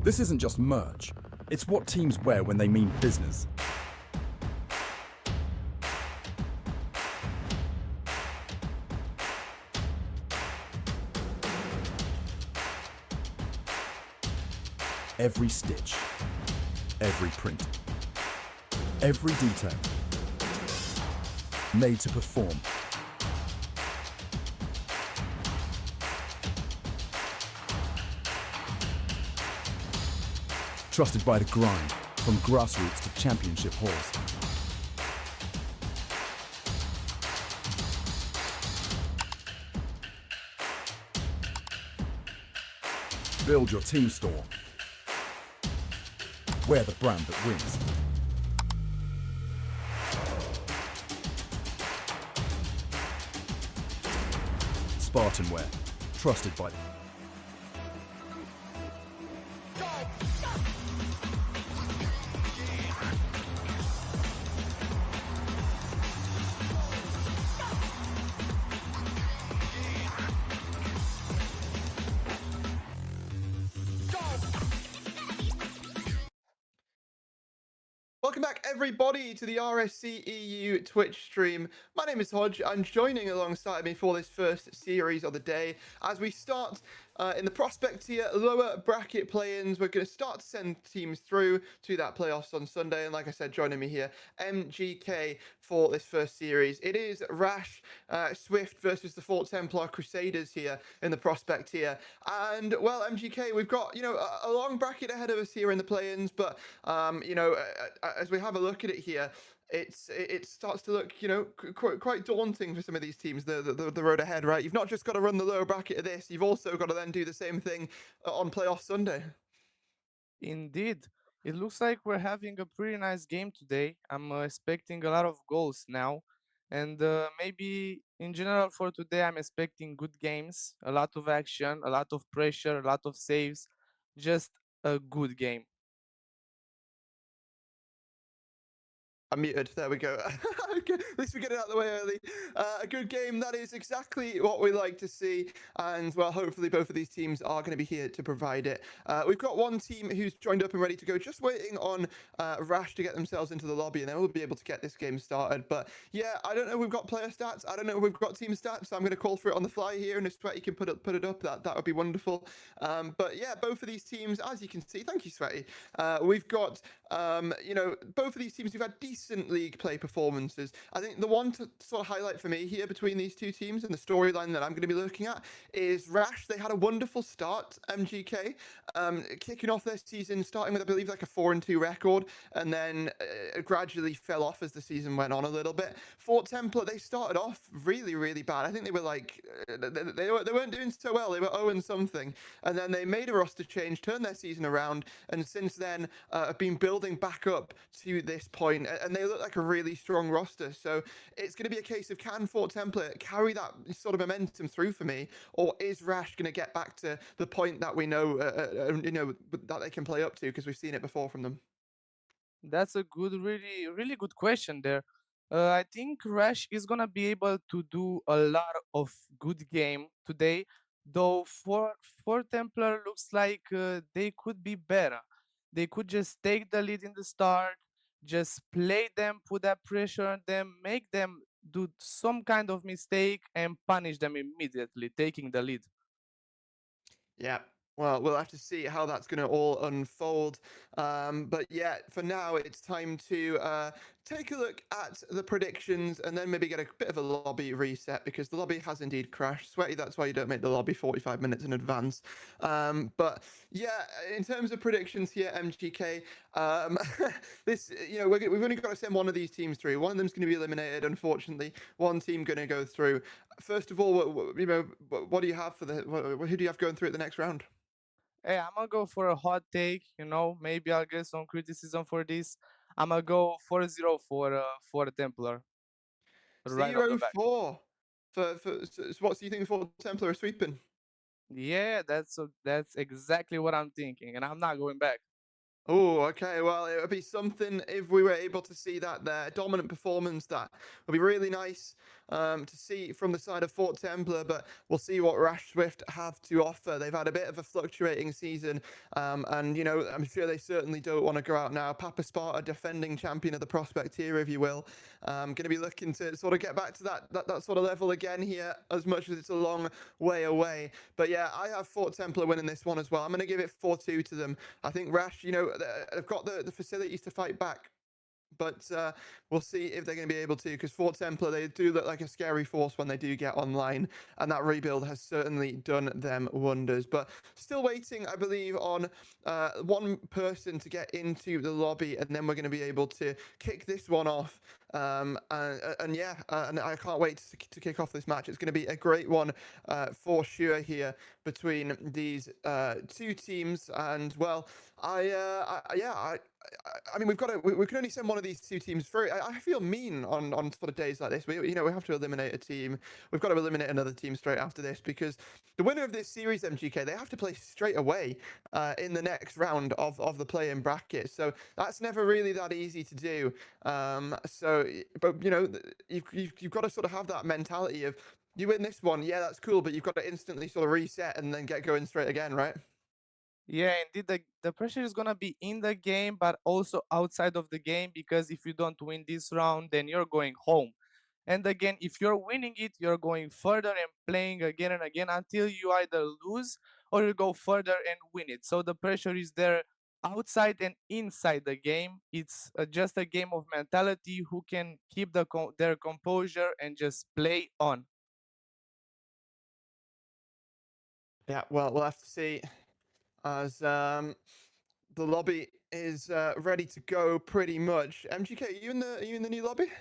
This isn't just merch, it's what teams wear when they mean business. Every stitch, every print, every detail, made to perform. Trusted by the grind, from grassroots to championship halls. Build your team store. Wear the brand that wins. SpartanWare, trusted by the... Welcome back, everybody, to the rsc-eu Twitch stream. My name is Hodge. I'm joining alongside me for this first series of the day as we start in the prospect tier lower bracket play-ins. We're going to start to send teams through to that playoffs on Sunday, and like I said, joining me here, MGK for this first series. It is Rash Swift versus the Fort Templar Crusaders here in the prospect tier, and well, MGK, we've got a long bracket ahead of us here in the play-ins, but as we have a look at it here, it starts to look quite daunting for some of these teams, the road ahead, right? You've not just got to run the lower bracket of this, you've also got to then do the same thing on playoff Sunday. Indeed. It looks like we're having a pretty nice game today. I'm expecting a lot of goals now. And maybe in general for today, I'm expecting good games, a lot of action, a lot of pressure, a lot of saves, just a good game. I'm muted. There we go. Okay, at least we get it out of the way early. A good game. That is exactly what we like to see. And, well, hopefully both of these teams are going to be here to provide it. We've got one team who's joined up and ready to go, just waiting on Rash to get themselves into the lobby, and then we'll be able to get this game started. But, yeah, I don't know if we've got player stats. I don't know if we've got team stats. So I'm going to call for it on the fly here, and if Sweaty can put it up, that would be wonderful. But, yeah, both of these teams, as you can see, thank you, Sweaty. We've got, both of these teams, we've had decent league play performances. I think the one to sort of highlight for me here between these two teams and the storyline that I'm going to be looking at is Rash. They had a wonderful start, MGK, kicking off their season, starting with, I believe, like a 4-2 record, and then gradually fell off as the season went on a little bit. Fort Templar, they started off really, really bad. I think they were like, they weren't doing so well. They were 0 something, and then they made a roster change, turned their season around, and since then have been building back up to this point, and they look like a really strong roster. So it's going to be a case of, can Fort Templar carry that sort of momentum through for me, or is Rash going to get back to the point that we know, that they can play up to, because we've seen it before from them? That's a good, really, really good question there. I think Rash is gonna be able to do a lot of good game today, though for Templar looks like they could be better. They could just take the lead in the start, just play them, put that pressure on them, make them do some kind of mistake, and punish them immediately, taking the lead. Yeah. Well, we'll have to see how that's going to all unfold. But yeah, for now, it's time to take a look at the predictions and then maybe get a bit of a lobby reset, because the lobby has indeed crashed. Sweaty, that's why you don't make the lobby 45 minutes in advance. But yeah, in terms of predictions here, MGK, this, we've only got to send one of these teams through. One of them's going to be eliminated, unfortunately. One team going to go through. First of all, what do you have for who do you have going through at the next round? Hey, I'm gonna go for a hot take. Maybe I'll get some criticism for this. I'm gonna go 4-0 for Templar right off the Zero back. four. So what do you think for Templar are sweeping? Yeah, that's exactly what I'm thinking, and I'm not going back. Oh, okay. Well, it would be something if we were able to see that there. Dominant performance that would be really nice to see from the side of Fort Templar, but we'll see what Rash Swift have to offer. They've had a bit of a fluctuating season, and, you know, I'm sure they certainly don't want to go out now. Papa Sparta, defending champion of the prospect here, if you will, going to be looking to sort of get back to that sort of level again here, as much as it's a long way away. But yeah, I have Fort Templar winning this one as well. I'm going to give it 4-2 to them. I think Rash, you know, they've got the facilities to fight back, but we'll see if they're going to be able to, because Fort Templar, they do look like a scary force when they do get online, and that rebuild has certainly done them wonders. But still waiting, I believe, on one person to get into the lobby, and then we're going to be able to kick this one off. And yeah, and I can't wait to kick off this match. It's going to be a great one for sure here between these two teams. And well, I mean, we can only send one of these two teams through. I feel mean on sort of days like this. We have to eliminate a team. We've got to eliminate another team straight after this, because the winner of this series, MGK, they have to play straight away in the next round of the play-in bracket. So that's never really that easy to do. But you know, you've got to sort of have that mentality of, you win this one, yeah, that's cool, but you've got to instantly sort of reset and then get going straight again, right? Yeah, indeed, the pressure is gonna be in the game, but also outside of the game, because if you don't win this round, then you're going home. And again, if you're winning it, you're going further and playing again and again until you either lose or you go further and win it. So the pressure is there outside and inside the game. It's just a game of mentality, who can keep their composure and just play on. Yeah, well, we'll have to see as the lobby is ready to go pretty much. MGK, are you in the new lobby?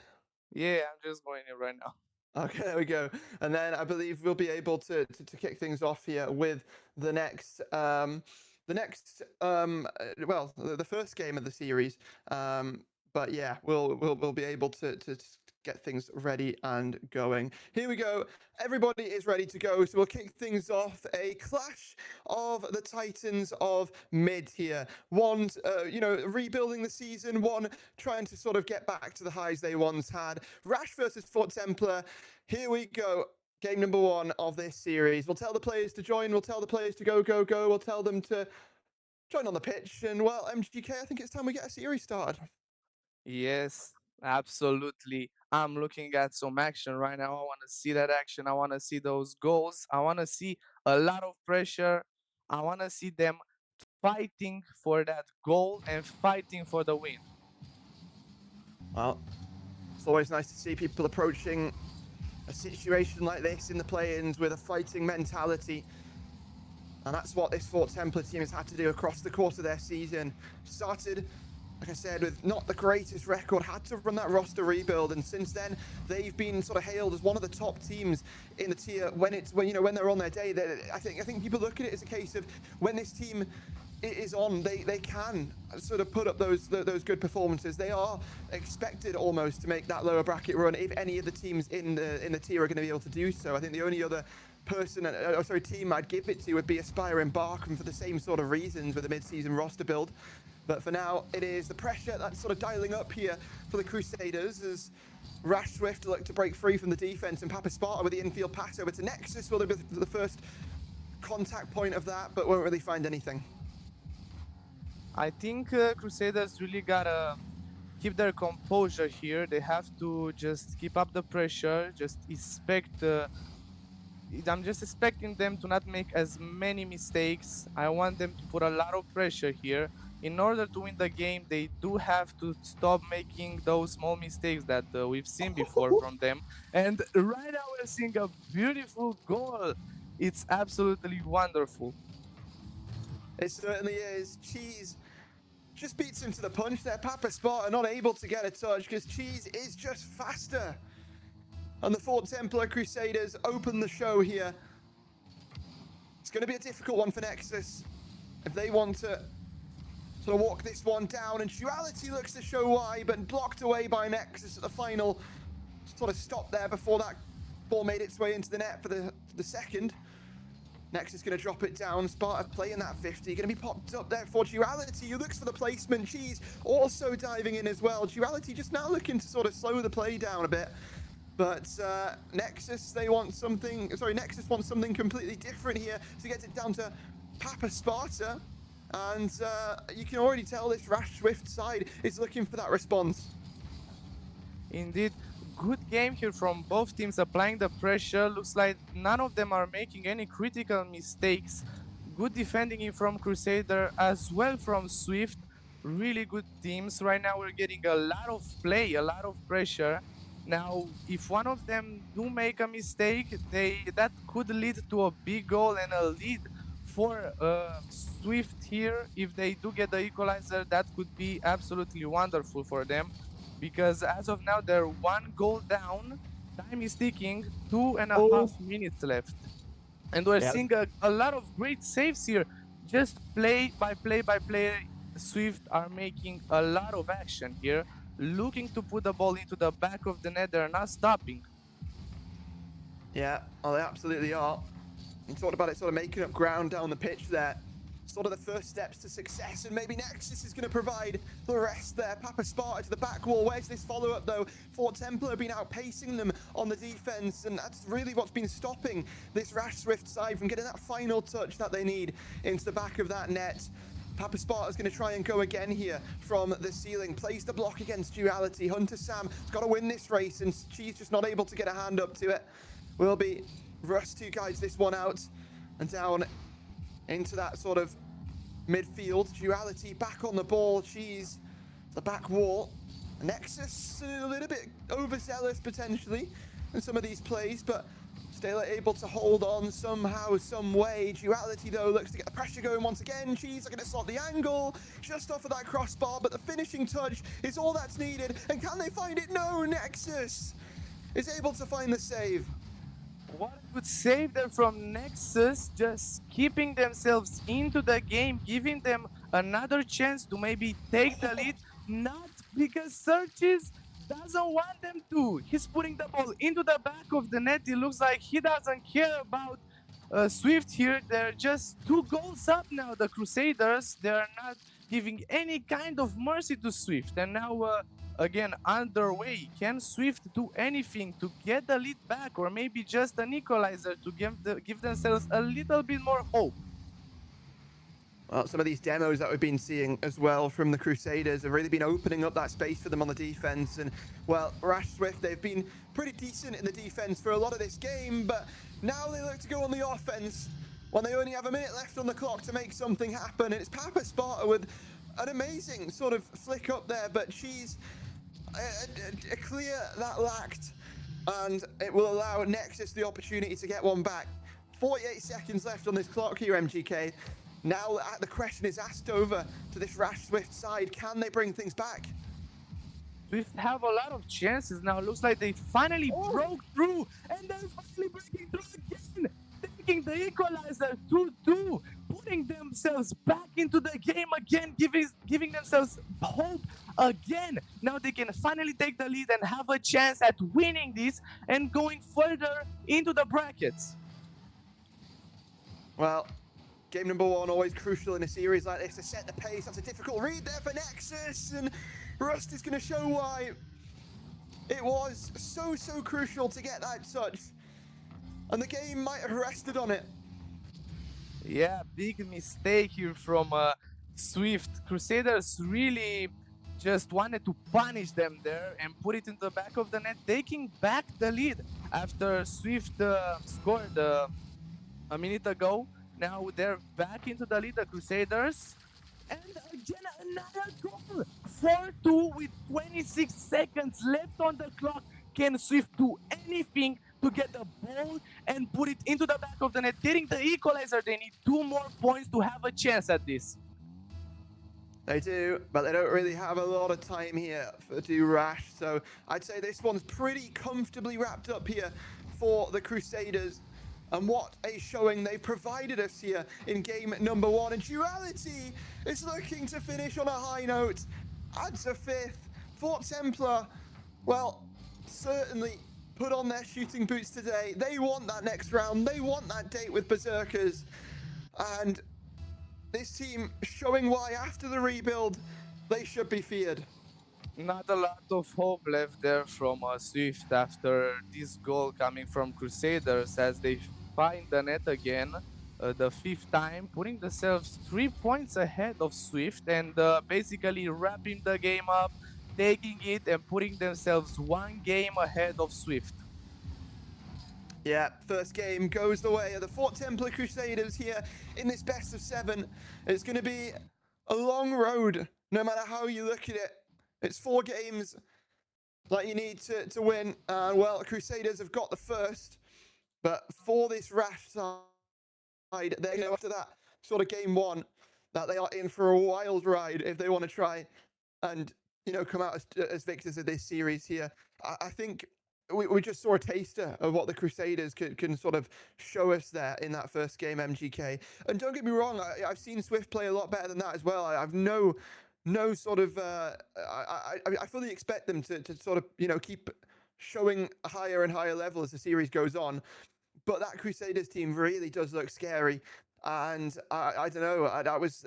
Yeah, I'm just going in right now. Okay, there we go. And then I believe we'll be able to kick things off here with the next well, the first game of the series. But yeah, we'll be able to get things ready and going. Here we go. Everybody is ready to go. So we'll kick things off. A clash of the Titans of mid here. One, you know, rebuilding the season. One trying to sort of get back to the highs they once had. Rash versus Fort Templar. Here we go. Game number one of this series. We'll tell the players to join. We'll tell the players to go, go, go. We'll tell them to join on the pitch. And well, MGK, I think it's time we get a series started. Yes, absolutely. I'm looking at some action right now. I want to see that action. I want to see those goals. I want to see a lot of pressure. I want to see them fighting for that goal and fighting for the win. Well, it's always nice to see people approaching a situation like this in the play-ins with a fighting mentality. And that's what this Fort Templar team has had to do across the course of their season. Started, like I said, with not the greatest record, had to run that roster rebuild, and since then they've been sort of hailed as one of the top teams in the tier when they're on their day. I think people look at it as a case of, when this team is on, they can sort of put up those good performances. They are expected almost to make that lower bracket run if any of the teams in the tier are going to be able to do so. I think the only other team I'd give it to would be Aspiring Barkham, for the same sort of reasons, with a mid-season roster build. But for now, it is the pressure that's sort of dialing up here for the Crusaders, as Rash Swift look to break free from the defense, and Papa Sparta with the infield pass over to Nexus will be the first contact point of that, but won't really find anything. I think Crusaders really gotta keep their composure here. They have to just keep up the pressure, just expect I'm just expecting them to not make as many mistakes. I want them to put a lot of pressure here. In order to win the game, they do have to stop making those small mistakes that we've seen before from them. And right now we're seeing a beautiful goal. It's absolutely wonderful. It certainly is. Cheese just beats him to the punch there. Papa Sparta not able to get a touch because Cheese is just faster. And the Fort Templar Crusaders open the show here. It's going to be a difficult one for Nexus if they want to sort of walk this one down. And Duality looks to show why, but blocked away by Nexus at the final. Sort of stopped there before that ball made its way into the net for the second. Nexus going to drop it down. Sparta playing that 50. Going to be popped up there for Duality, who looks for the placement. Cheese also diving in as well. Duality just now looking to sort of slow the play down a bit. But Nexus, they want something... Sorry, Nexus wants something completely different here. So he gets it down to Papa Sparta. And you can already tell this Rash Swift side is looking for that response. Indeed, good game here from both teams applying the pressure. Looks like none of them are making any critical mistakes. Good defending in from Crusader as well from Swift. Really good teams. Right now we're getting a lot of play, a lot of pressure. Now, if one of them do make a mistake, that could lead to a big goal and a lead for Swift here. If they do get the equalizer, that could be absolutely wonderful for them. Because as of now, they're 1 goal down. Time is ticking, 2.5 minutes left. And we're seeing a lot of great saves here. Just play by play, Swift are making a lot of action here. Looking to put the ball into the back of the net, they're not stopping. Yeah, well, they absolutely are. And talked about it sort of making up ground down the pitch there. Sort of the first steps to success, and maybe Nexus is going to provide the rest there. Papa Sparta to the back wall. Where's this follow-up, though? Fort Templar have been outpacing them on the defense, and that's really what's been stopping this Rash Swift side from getting that final touch that they need into the back of that net. Papa Sparta's going to try and go again here from the ceiling. Plays the block against Duality. Hunter Sam has got to win this race, and she's just not able to get a hand up to it. Will be Rust who guides this one out and down into that sort of midfield. Duality back on the ball. She's the back wall. Nexus a little bit overzealous potentially in some of these plays, but still able to hold on somehow, some way. Duality though looks to get the pressure going once again. She's going to slot the angle just off of that crossbar, but the finishing touch is all that's needed. And can they find it? No, Nexus is able to find the save. What a good save there from Nexus, just keeping themselves into the game, giving them another chance to maybe take the lead, not because Searches doesn't want them to. He's putting the ball into the back of the net. It looks like he doesn't care about Swift here. They're just 2 goals up now, the Crusaders. They're not giving any kind of mercy to Swift. And now again underway. Can Swift do anything to get the lead back, or maybe just an equalizer to give themselves a little bit more hope? Well, some of these demos that we've been seeing as well from the Crusaders have really been opening up that space for them on the defense. And, well, Rash Swift, they've been pretty decent in the defense for a lot of this game, but now they look to go on the offense when they only have a minute left on the clock to make something happen. And it's Papa Sparta with an amazing sort of flick up there, but she's a clear that lacked, and it will allow Nexus the opportunity to get one back. 48 seconds left on this clock here, MGK. Now the question is asked over to this Rash Swift side. Can they bring things back? Swift have a lot of chances now. Looks like they finally broke through, and they're finally breaking through again, taking the equalizer 2-2, putting themselves back into the game again, giving themselves hope again. Now they can finally take the lead and have a chance at winning this and going further into the brackets. Well, game number 1, always crucial in a series like this to set the pace. That's a difficult read there for Nexus, and Rust is going to show why it was so crucial to get that touch, and the game might have rested on it. Yeah, big mistake here from Swift. Crusaders really just wanted to punish them there and put it in the back of the net, taking back the lead after Swift scored a minute ago. Now they're back into the lead, the Crusaders. And again, another goal. 4-2 with 26 seconds left on the clock. Can Swift do anything to get the ball and put it into the back of the net, getting the equalizer? They need 2 more points to have a chance at this. They do, but they don't really have a lot of time here to do Rash. So I'd say this one's pretty comfortably wrapped up here for the Crusaders. And what a showing they've provided us here in game number 1. And Duality is looking to finish on a high note. Adds a 5th. Fort Templar, well, certainly put on their shooting boots today. They want that next round. They want that date with Berserkers. And this team showing why after the rebuild, they should be feared. Not a lot of hope left there from Swift after this goal coming from Crusaders as they find the net again, the fifth time, putting themselves 3 points ahead of Swift and basically wrapping the game up, taking it and putting themselves one game ahead of Swift. Yeah, first game goes the way of the Fort Templar Crusaders here in this best of 7. It's going to be a long road, no matter how you look at it. It's 4 games that you need to win. And, well, Crusaders have got the first. But for this Rash side, they know after that sort of game 1 that they are in for a wild ride if they want to try and, come out as victors of this series here. I think we just saw a taster of what the Crusaders can sort of show us there in that first game, MGK. And don't get me wrong, I've seen Swift play a lot better than that as well. I've no sort of I fully expect them to sort of keep showing a higher and higher level as the series goes on. But that Crusaders team really does look scary. And I don't know, it was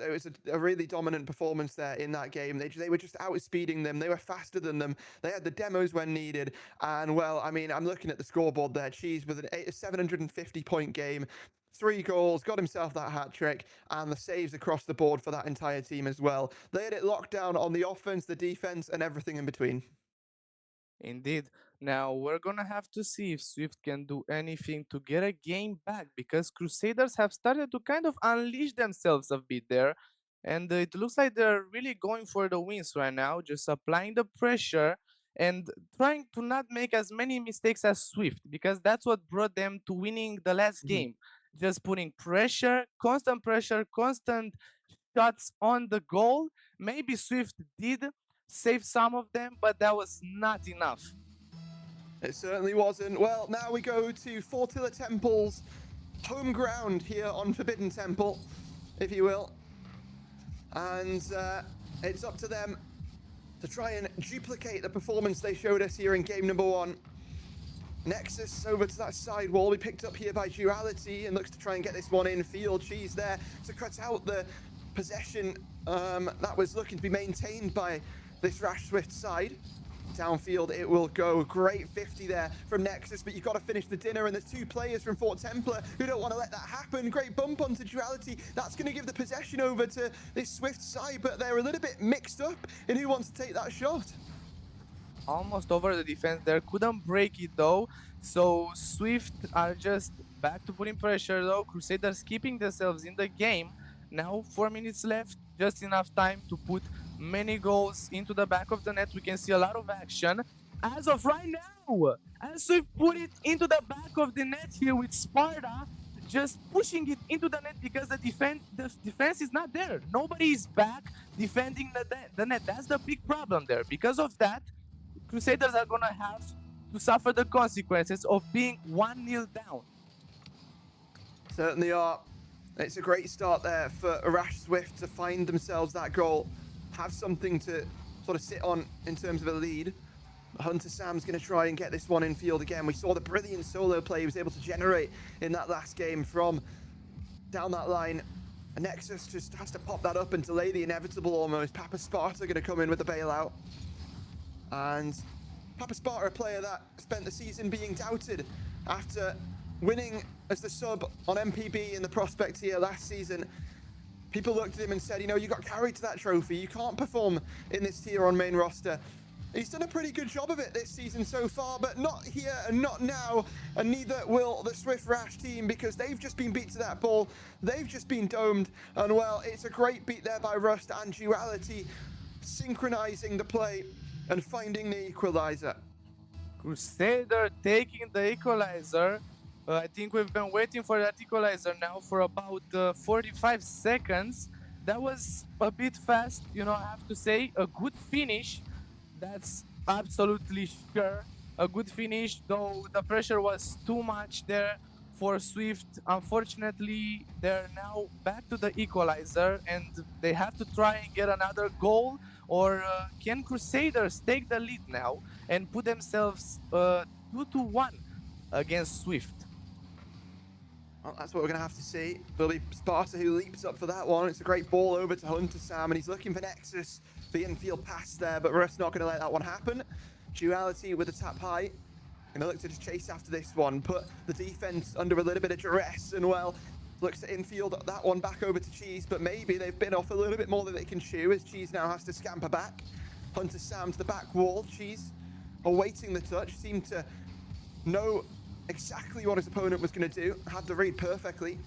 a really dominant performance there in that game. They were just outspeeding them. They were faster than them. They had the demos when needed. And, well, I mean, I'm looking at the scoreboard there. Cheese with a 750-point game. 3 goals, got himself that hat trick, and the saves across the board for that entire team as well. They had it locked down on the offense, the defense, and everything in between. Indeed. Now we're gonna have to see if Swift can do anything to get a game back because Crusaders have started to kind of unleash themselves a bit there. And it looks like they're really going for the wins right now, just applying the pressure and trying to not make as many mistakes as Swift because that's what brought them to winning the last game. Just putting pressure, constant shots on the goal. Maybe Swift did save some of them, but that was not enough. It certainly wasn't. Well, now we go to Fortilla Temple's home ground here on Forbidden Temple, if you will. And it's up to them to try and duplicate the performance they showed us here in game number 1. Nexus over to that side wall. We picked up here by Duality and looks to try and get this one in field. Cheese there to cut out the possession that was looking to be maintained by this Rash Swift side. Downfield it will go. Great 50 there from Nexus, but you've got to finish the dinner, and there's 2 players from Fort Templar who don't want to let that happen. Great bump onto Duality. That's going to give the possession over to this Swift side, but they're a little bit mixed up in who wants to take that shot. Almost over the defense there, couldn't break it though. So Swift are just back to putting pressure though. Crusaders keeping themselves in the game. Now 4 minutes left, just enough time to put many goals into the back of the net. We can see a lot of action as of right now. And Swift put it into the back of the net here with Sparta, just pushing it into the net because the defense is not there. Nobody is back defending the net. That's the big problem there. Because of that, Crusaders are gonna have to suffer the consequences of being 1-0 down. Certainly are. It's a great start there for Rash Swift to find themselves that goal, have something to sort of sit on in terms of a lead. Hunter Sam's going to try and get this one in field again. We saw the brilliant solo play he was able to generate in that last game from down that line. And Nexus just has to pop that up and delay the inevitable almost. Papa Sparta going to come in with the bailout. And Papa Sparta, a player that spent the season being doubted after winning as the sub on MPB in the prospect here last season. People looked at him and said, you got carried to that trophy. You can't perform in this tier on main roster. He's done a pretty good job of it this season so far, but not here and not now. And neither will the Swift Rash team because they've just been beat to that ball. They've just been domed. And, well, it's a great beat there by Rust and Duality, synchronizing the play and finding the equalizer. Crusader taking the equalizer. I think we've been waiting for that equalizer now for about 45 seconds. That was a bit fast, I have to say. A good finish, that's absolutely sure. A good finish, though the pressure was too much there for Swift. Unfortunately, they're now back to the equalizer and they have to try and get another goal. Or can Crusaders take the lead now and put themselves 2-1 against Swift. Well, that's what we're going to have to see. It'll be Sparta who leaps up for that one. It's a great ball over to Hunter Sam, and he's looking for Nexus. The infield pass there, but Russ not going to let that one happen. Duality with the tap high. Going to look to just chase after this one, put the defense under a little bit of duress, and well, looks to infield that one back over to Cheese, but maybe they've been off a little bit more than they can chew, as Cheese now has to scamper back. Hunter Sam to the back wall. Cheese awaiting the touch, seemed to know exactly what his opponent was going to do, had the read perfectly.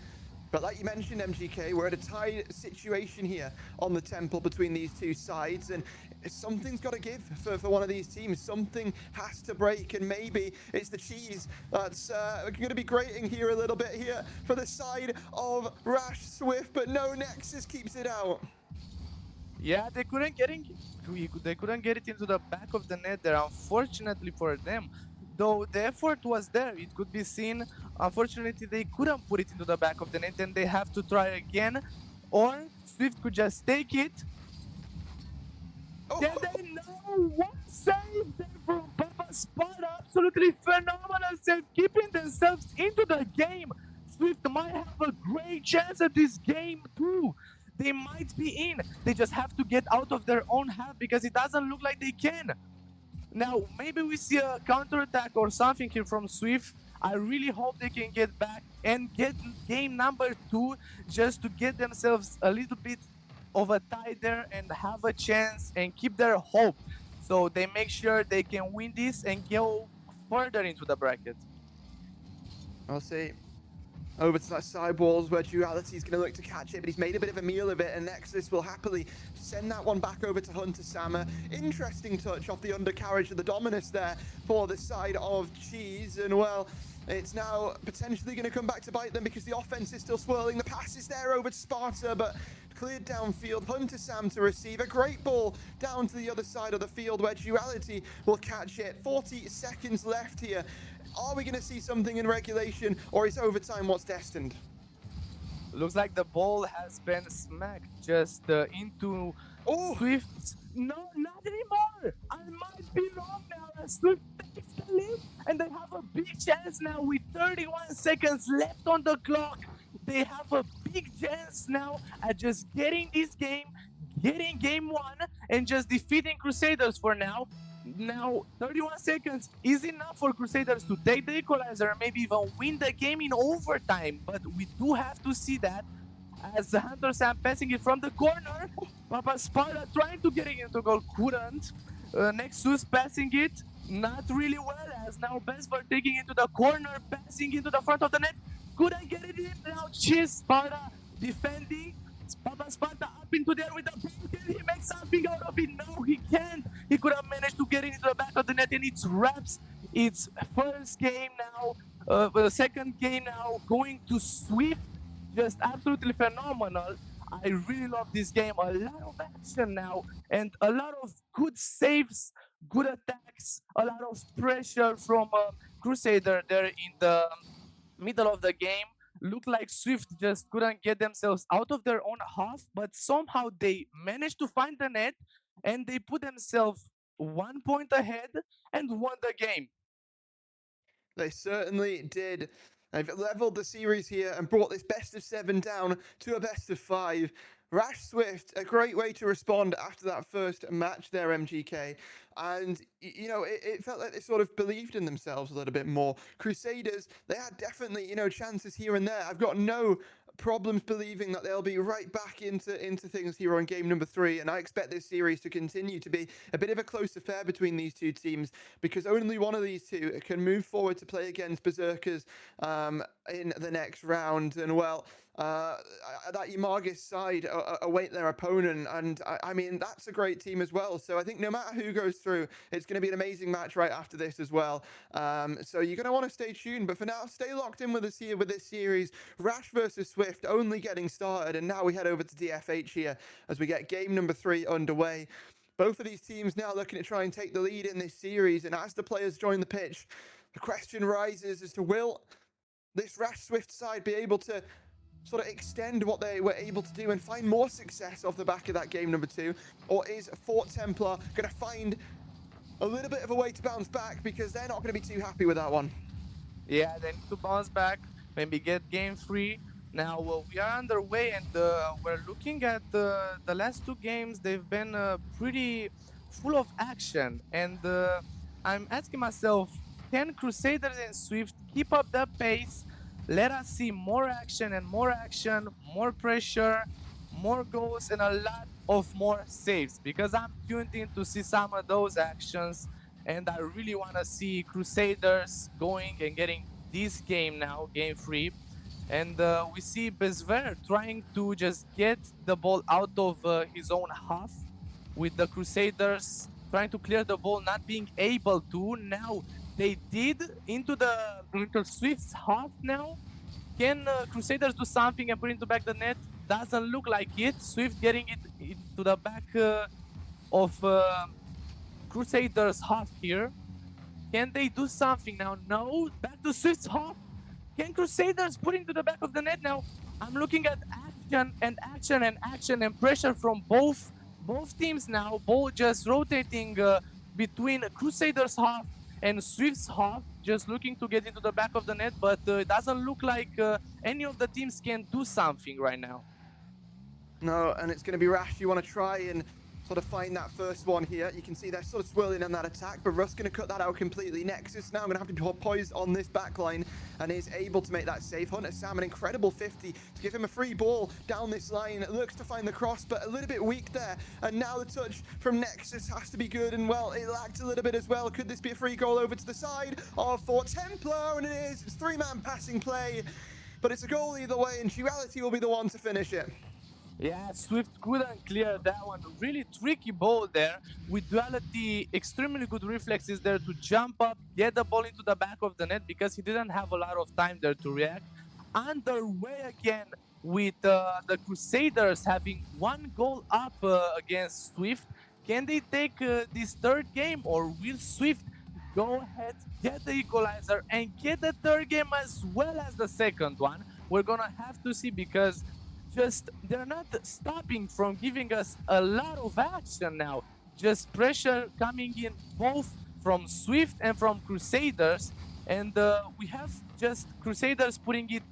But like you mentioned, MGK, we're at a tied situation here on the Temple between these two sides, and something's got to give for one of these teams. Something has to break, and maybe it's the Cheese that's going to be grating here a little bit here for the side of Rash Swift, but no, Nexus keeps it out. Yeah, they couldn't get it into the back of the net there, unfortunately for them. Though the effort was there, it could be seen. Unfortunately, they couldn't put it into the back of the net, and they have to try again. Or Swift could just take it. Oh. Then they know one save there from Papa Sparta. Absolutely phenomenal save, keeping themselves into the game. Swift might have a great chance at this game too. They might be in. They just have to get out of their own half because it doesn't look like they can. Now, maybe we see a counterattack or something here from Swift. I really hope they can get back and get game number 2 just to get themselves a little bit of a tie there and have a chance and keep their hope. So they make sure they can win this and go further into the bracket. I'll see. Over to that side walls where Duality is going to look to catch it, but he's made a bit of a meal of it, and Nexus will happily send that one back over to Hunter Sammer. Interesting touch off the undercarriage of the Dominus there for the side of Cheese, and well, it's now potentially going to come back to bite them because the offense is still swirling. The pass is there over to Sparta, but cleared downfield. Hunter Sam to receive. A great ball down to the other side of the field where Duality will catch it. 40 seconds left here. Are we going to see something in regulation, or is overtime what's destined? Looks like the ball has been smacked just into Swift. No, not anymore. I might be wrong now. Swift takes the lead, and they have a big chance now with 31 seconds left on the clock. They have a big chance now at just getting this game, getting game 1, and just defeating Crusaders for now. Now, 31 seconds is enough for Crusaders to take the equalizer and maybe even win the game in overtime. But we do have to see that as Hunter Sam passing it from the corner. Papa Sparta trying to get it into goal, couldn't. Nexus passing it, not really well, as now Besvar taking it to the corner, passing into the front of the net. Couldn't get it in. Now Cheese Sparta defending. Papa Sparta up into there with the ball. Can he make something out of it? No, he can't. He could have managed to get it into the back of the net, and it's wraps. It's first game now, second game now, going to Swift. Just absolutely phenomenal. I really love this game. A lot of action now, and a lot of good saves, good attacks, a lot of pressure from Crusader there in the middle of the game. Looked like Swift just couldn't get themselves out of their own half, but somehow they managed to find the net and they put themselves 1 point ahead and won the game. They certainly did. They've leveled the series here and brought this best of 7 down to a best of 5. Rash Swift, a great way to respond after that first match there, MGK. And, you know, it felt like they sort of believed in themselves a little bit more. Crusaders, they had definitely, you know, chances here and there. I've got no problems believing that they'll be right back into things here on game number 3, and I expect this series to continue to be a bit of a close affair between these two teams, because only one of these two can move forward to play against Berserkers in the next round. And well, that Yamagis side await their opponent, and I mean, that's a great team as well. So I think no matter who goes through, it's going to be an amazing match right after this as well. So you're going to want to stay tuned, but for now, stay locked in with us here with this series. Rash versus Swift only getting started, and now we head over to DFH here as we get game number 3 underway. Both of these teams now looking to try and take the lead in this series, and as the players join the pitch, the question rises as to will this Rash Swift side be able to sort of extend what they were able to do and find more success off the back of that game number 2, or is Fort Templar going to find a little bit of a way to bounce back because they're not going to be too happy with that one. Yeah, they need to bounce back, maybe get game free. Now we are underway, and we're looking at the last two games. They've been pretty full of action, and I'm asking myself, can Crusaders and Swift keep up the pace? Let us see more action, more pressure, more goals, and a lot of more saves. Because I'm tuned in to see some of those actions, and I really want to see Crusaders going and getting this game now, game free. And we see Besver trying to just get the ball out of his own half, with the Crusaders trying to clear the ball, not being able to. Now they did into Swift's half now. Can Crusaders do something and put into back the net? Doesn't look like it. Swift getting it into the back of Crusaders half here. Can they do something now? No. Back to Swift's half. Can Crusaders put into the back of the net now? I'm looking at action and pressure from both teams now. Both just rotating between Crusaders half and Swift's half, just looking to get into the back of the net. But it doesn't look like any of the teams can do something right now. No, and it's going to be Rash. You want to try and sort of find that first one here. You can see they're sort of swirling on that attack, but Russ going to cut that out completely. Nexus now going to have to be poised on this back line and is able to make that save. Hunter Sam, an incredible 50 to give him a free ball down this line. It looks to find the cross, but a little bit weak there. And now the touch from Nexus has to be good, and well, it lacked a little bit as well. Could this be a free goal over to the side of Fort Templar? And it is. It's three-man passing play, but it's a goal either way, and Duality will be the one to finish it. Yeah, Swift couldn't clear that one. Really tricky ball there. With Duality, extremely good reflexes there to jump up, get the ball into the back of the net because he didn't have a lot of time there to react. Underway again with the Crusaders having one goal up against Swift. Can they take this third game, or will Swift go ahead, get the equalizer, and get the third game as well as the second one? We're gonna have to see, because just they're not stopping from giving us a lot of action now. Just pressure coming in both from Swift and from Crusaders, and we have just Crusaders putting it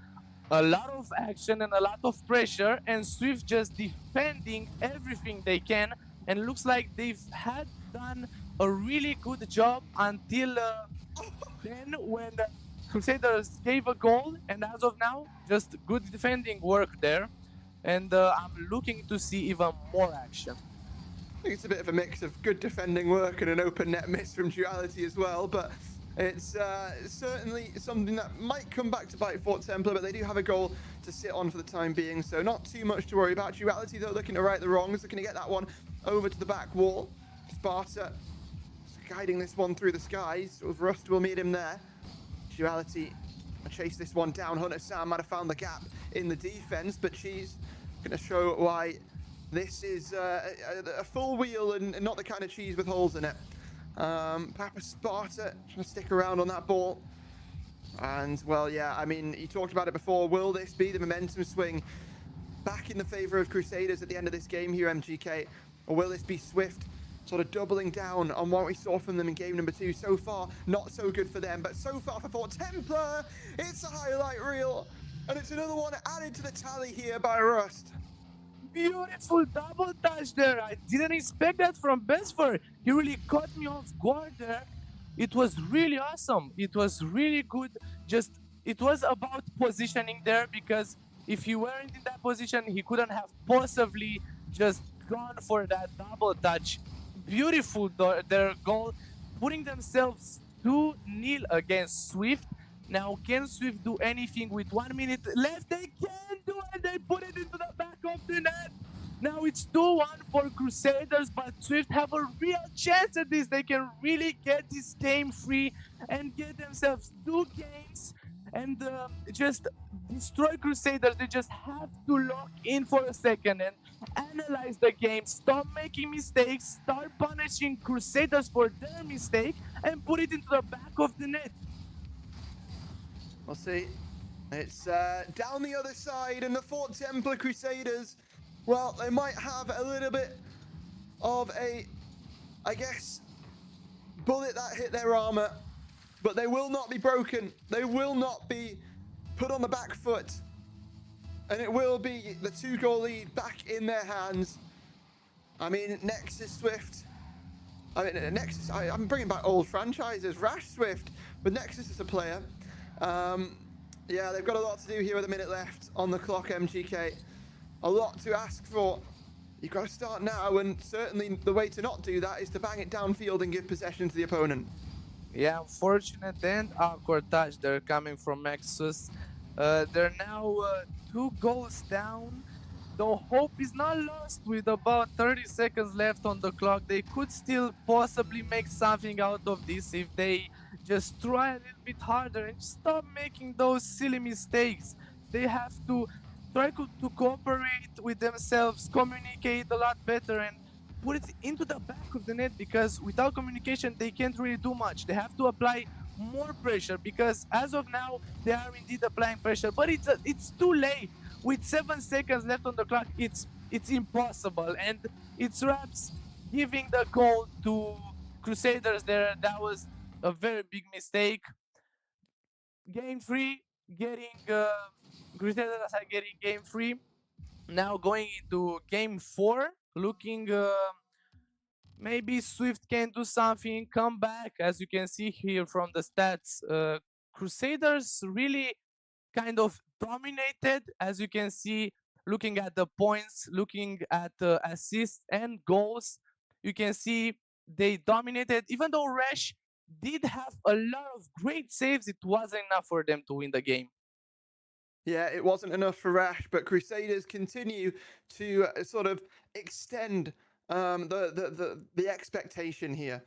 a lot of action and a lot of pressure, and Swift just defending everything they can. And looks like they've had done a really good job until then, when the Crusaders gave a goal, and as of now, just good defending work there. And I'm looking to see even more action. I think it's a bit of a mix of good defending work and an open net miss from Duality as well, but it's certainly something that might come back to bite Fort Templar, but they do have a goal to sit on for the time being, so not too much to worry about. Duality, though, looking to right the wrongs, looking to get that one over to the back wall. Sparta guiding this one through the skies. Sort of Rust will meet him there. Duality chase this one down. Hunter Sam might have found the gap in the defense, but she's going to show why this is a full wheel and not the kind of cheese with holes in it. Papa Sparta trying to stick around on that ball. And, well, yeah, I mean, you talked about it before. Will this be the momentum swing back in the favor of Crusaders at the end of this game here, MGK? Or will this be Swift sort of doubling down on what we saw from them in game number 2? So far, not so good for them, but so far for Fort Templar, it's a highlight reel. And it's another one added to the tally here by Rust. Beautiful double touch there. I didn't expect that from Besfer. He really caught me off guard there. It was really awesome. It was really good. Just, it was about positioning there, because if he weren't in that position, he couldn't have possibly just gone for that double touch. Beautiful their goal, putting themselves 2-0 against Swift. Now, can Swift do anything with 1 minute left? They can do it. They put it into the back of the net. Now it's 2-1 for Crusaders, but Swift have a real chance at this. They can really get this game free and get themselves 2 games and just destroy Crusaders. They just have to lock in for a second and analyze the game, stop making mistakes, start punishing Crusaders for their mistake, and put it into the back of the net. We'll see. It's down the other side, and the Fort Templar Crusaders, well, they might have a little bit of a, I guess, bullet that hit their armor, but they will not be broken. They will not be put on the back foot. And it will be the 2-goal lead back in their hands. I mean, Nexus Swift. Nexus, I'm bringing back old franchises. Rash Swift, but Nexus is a player. Yeah, they've got a lot to do here with a minute left on the clock, MGK. A lot to ask for. You've got to start now, and certainly the way to not do that is to bang it downfield and give possession to the opponent. Yeah, unfortunate and awkward touch there coming from Nexus. They're now 2 goals down. The hope is not lost with about 30 seconds left on the clock. They could still possibly make something out of this if they just try a little bit harder and stop making those silly mistakes. They have to try to cooperate with themselves, communicate a lot better, and put it into the back of the net, because without communication they can't really do much. They have to apply more pressure, because as of now they are indeed applying pressure, but it's too late. With 7 seconds left on the clock, it's impossible, and it's Raps giving the goal to Crusaders there. That was a very big mistake. Game 3 getting Crusaders are getting game 3. Now going into game 4, looking maybe Swift can do something, come back. As you can see here from the stats, Crusaders really kind of dominated, as you can see, looking at the points, looking at assists and goals. You can see they dominated. Even though Resh did have a lot of great saves, it wasn't enough for them to win the game. Yeah, it wasn't enough for Rash, but Crusaders continue to sort of extend the expectation here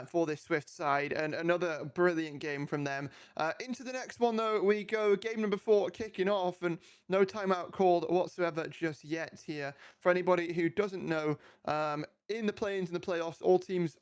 for this Swift side, and another brilliant game from them. Into the next one, though, we go. Game number 4 kicking off, and no timeout called whatsoever just yet here. For anybody who doesn't know, in the play-ins and the playoffs, all teams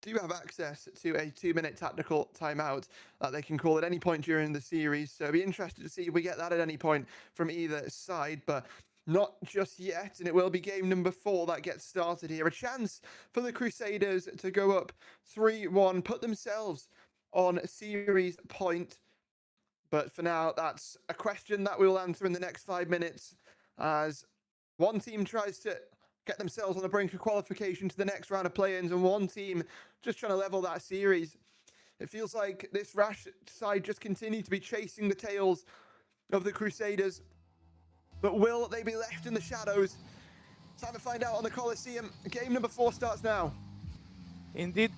do have access to a 2-minute tactical timeout that they can call at any point during the series. So be interested to see if we get that at any point from either side, but not just yet. And it will be game number 4 that gets started here. A chance for the Crusaders to go up 3-1, put themselves on series point. But for now, that's a question that we'll answer in the next 5 minutes, as one team tries to get themselves on the brink of qualification to the next round of play-ins, and one team just trying to level that series. It feels like this Rash side just continue to be chasing the tails of the Crusaders, but will they be left in the shadows? Time to find out on the Coliseum. Game number 4 starts now. Indeed,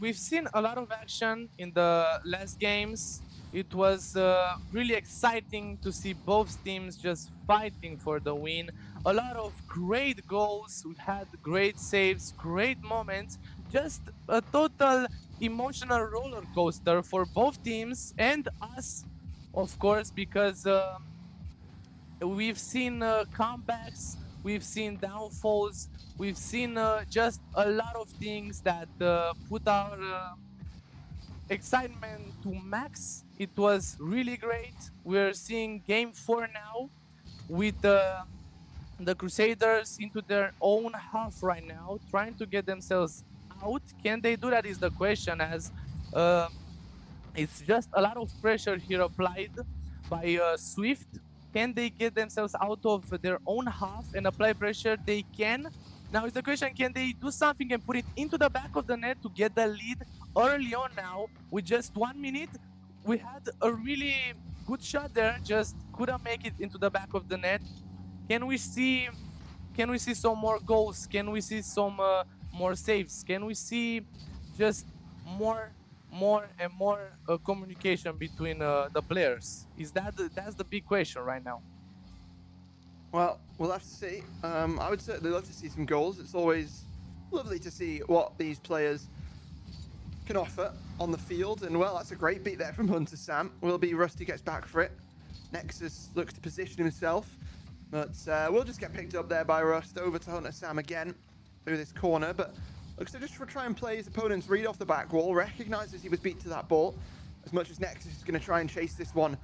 we've seen a lot of action in the last games. It was really exciting to see both teams just fighting for the win. A lot of great goals. We had great saves, great moments. Just a total emotional roller coaster for both teams and us, of course, because we've seen comebacks, we've seen downfalls, we've seen just a lot of things that put our excitement to max. It was really great. We're seeing game 4 now with the Crusaders into their own half right now, trying to get themselves out. Can they do that is the question, as it's just a lot of pressure here applied by Swift. Can they get themselves out of their own half and apply pressure? They can. Now is the question, can they do something and put it into the back of the net to get the lead early on now with just 1 minute? We had a really good shot there, just couldn't make it into the back of the net. Can we see some more goals? Can we see some more saves? Can we see just more and more communication between the players? That's the big question right now. Well, we'll have to see. I would certainly love to see some goals. It's always lovely to see what these players can offer on the field. And, well, that's a great beat there from Hunter Sam. Will be Rusty gets back for it. Nexus looks to position himself. But we'll just get picked up there by Rust. Over to Hunter Sam again through this corner. But looks to just try and play his opponent's read off the back wall. Recognises he was beat to that ball. As much as Nexus is going to try and chase this one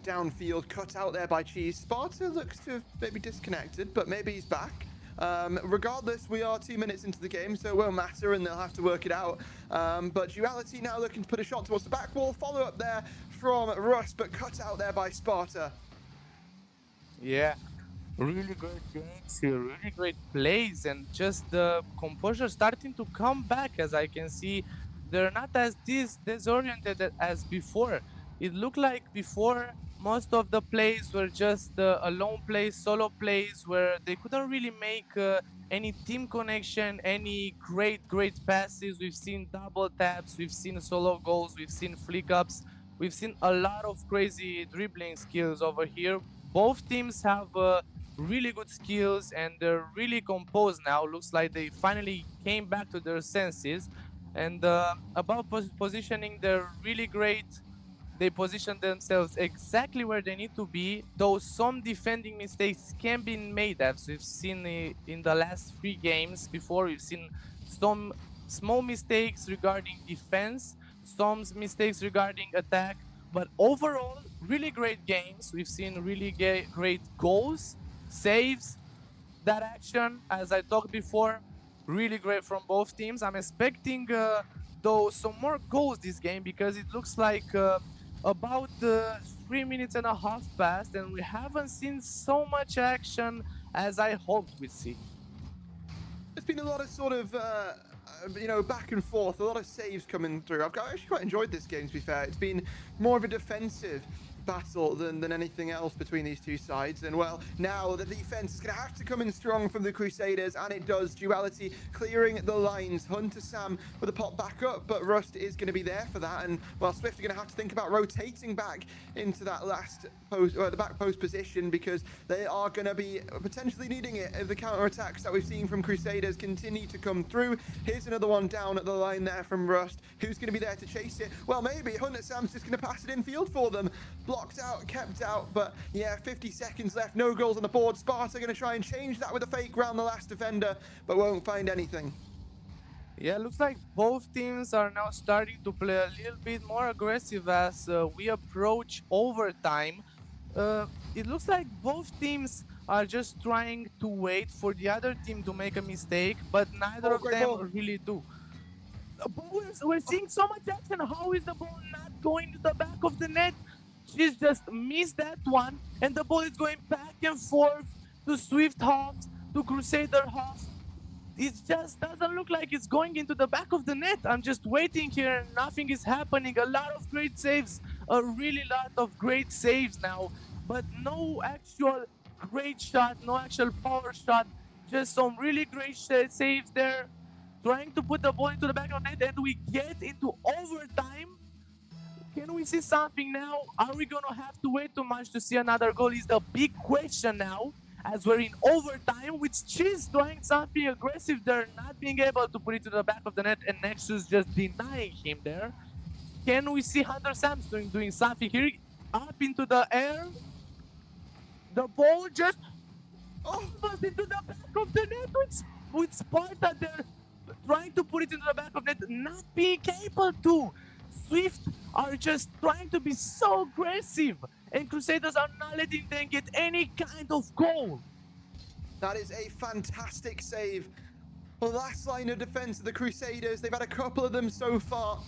downfield, cut out there by Cheese. Sparta looks to have maybe disconnected, but maybe he's back. Regardless, we are 2 minutes into the game, so it won't matter, and they'll have to work it out. But Duality now looking to put a shot towards the back wall. Follow up there from Rust, but cut out there by Sparta. Yeah, really great games here, really great plays, and just the composure starting to come back. As I can see, they're not as disoriented as before. It looked like before most of the plays were just alone plays, solo plays, where they couldn't really make any team connection, any great passes. We've seen double taps, we've seen solo goals, we've seen flick ups, we've seen a lot of crazy dribbling skills over here. Both teams have really good skills and they're really composed now. Looks like they finally came back to their senses. And about positioning, they're really great. They position themselves exactly where they need to be, though some defending mistakes can be made, as we've seen in the last 3 games before. We've seen some small mistakes regarding defense, some mistakes regarding attack, but overall, really great games. We've seen really great goals, saves, that action, as I talked before, really great from both teams. I'm expecting, though, some more goals this game, because it looks like about 3 minutes and a half passed, and we haven't seen so much action as I hoped we'd see. There's been a lot of sort of, back and forth, a lot of saves coming through. I've actually quite enjoyed this game, to be fair. It's been more of a defensive battle than anything else between these two sides. And well, now the defense is going to have to come in strong from the Crusaders, and it does. Duality clearing the lines. Hunter Sam with a pop back up, but Rust is going to be there for that. And well, Swift are going to have to think about rotating back into that last post, or the back post position, because they are going to be potentially needing it if the counter attacks that we've seen from Crusaders continue to come through. Here's another one down at the line there from Rust. Who's going to be there to chase it? Well, maybe Hunter Sam's just going to pass it in field for them. Blocked out, kept out, but yeah, 50 seconds left, no goals on the board. Sparta going to try and change that with a fake round the last defender, but won't find anything. Yeah, looks like both teams are now starting to play a little bit more aggressive as we approach overtime. It looks like both teams are just trying to wait for the other team to make a mistake, but neither of them really do. We're seeing so much action. How is the ball not going to the back of the net? She's just missed that one, and the ball is going back and forth to Swift half, to Crusader half. It just doesn't look like it's going into the back of the net. I'm just waiting here and nothing is happening. A lot of great saves, a really lot of great saves now, but no actual great shot, no actual power shot, just some really great saves there, trying to put the ball into the back of the net, and we get into overtime. Can we see something now? Are we gonna have to wait too much to see another goal is the big question now, as we're in overtime with Cheese doing something aggressive there, not being able to put it to the back of the net, and Nexus just denying him there. Can we see Hunter Samsung doing something here? Up into the air. The ball just almost into the back of the net with Sparta there, trying to put it into the back of the net, not being able to. Swift are just trying to be so aggressive, and Crusaders are not letting them get any kind of goal. That is a fantastic save. The last line of defense of the Crusaders, they've had a couple of them so far.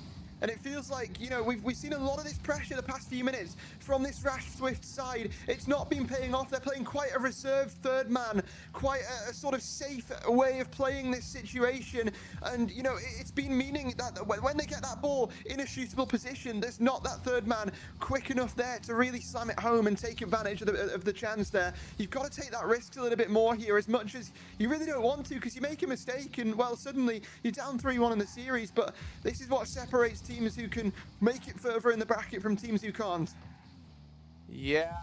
And it feels like, we've seen a lot of this pressure the past few minutes from this Rash Swift side. It's not been paying off. They're playing quite a reserved third man, quite a sort of safe way of playing this situation. And, it's been meaning that when they get that ball in a shootable position, there's not that third man quick enough there to really slam it home and take advantage of the chance there. You've got to take that risk a little bit more here, as much as you really don't want to, because you make a mistake and, well, suddenly you're down 3-1 in the series. But this is what separates teams who can make it further in the bracket from teams who can't. Yeah,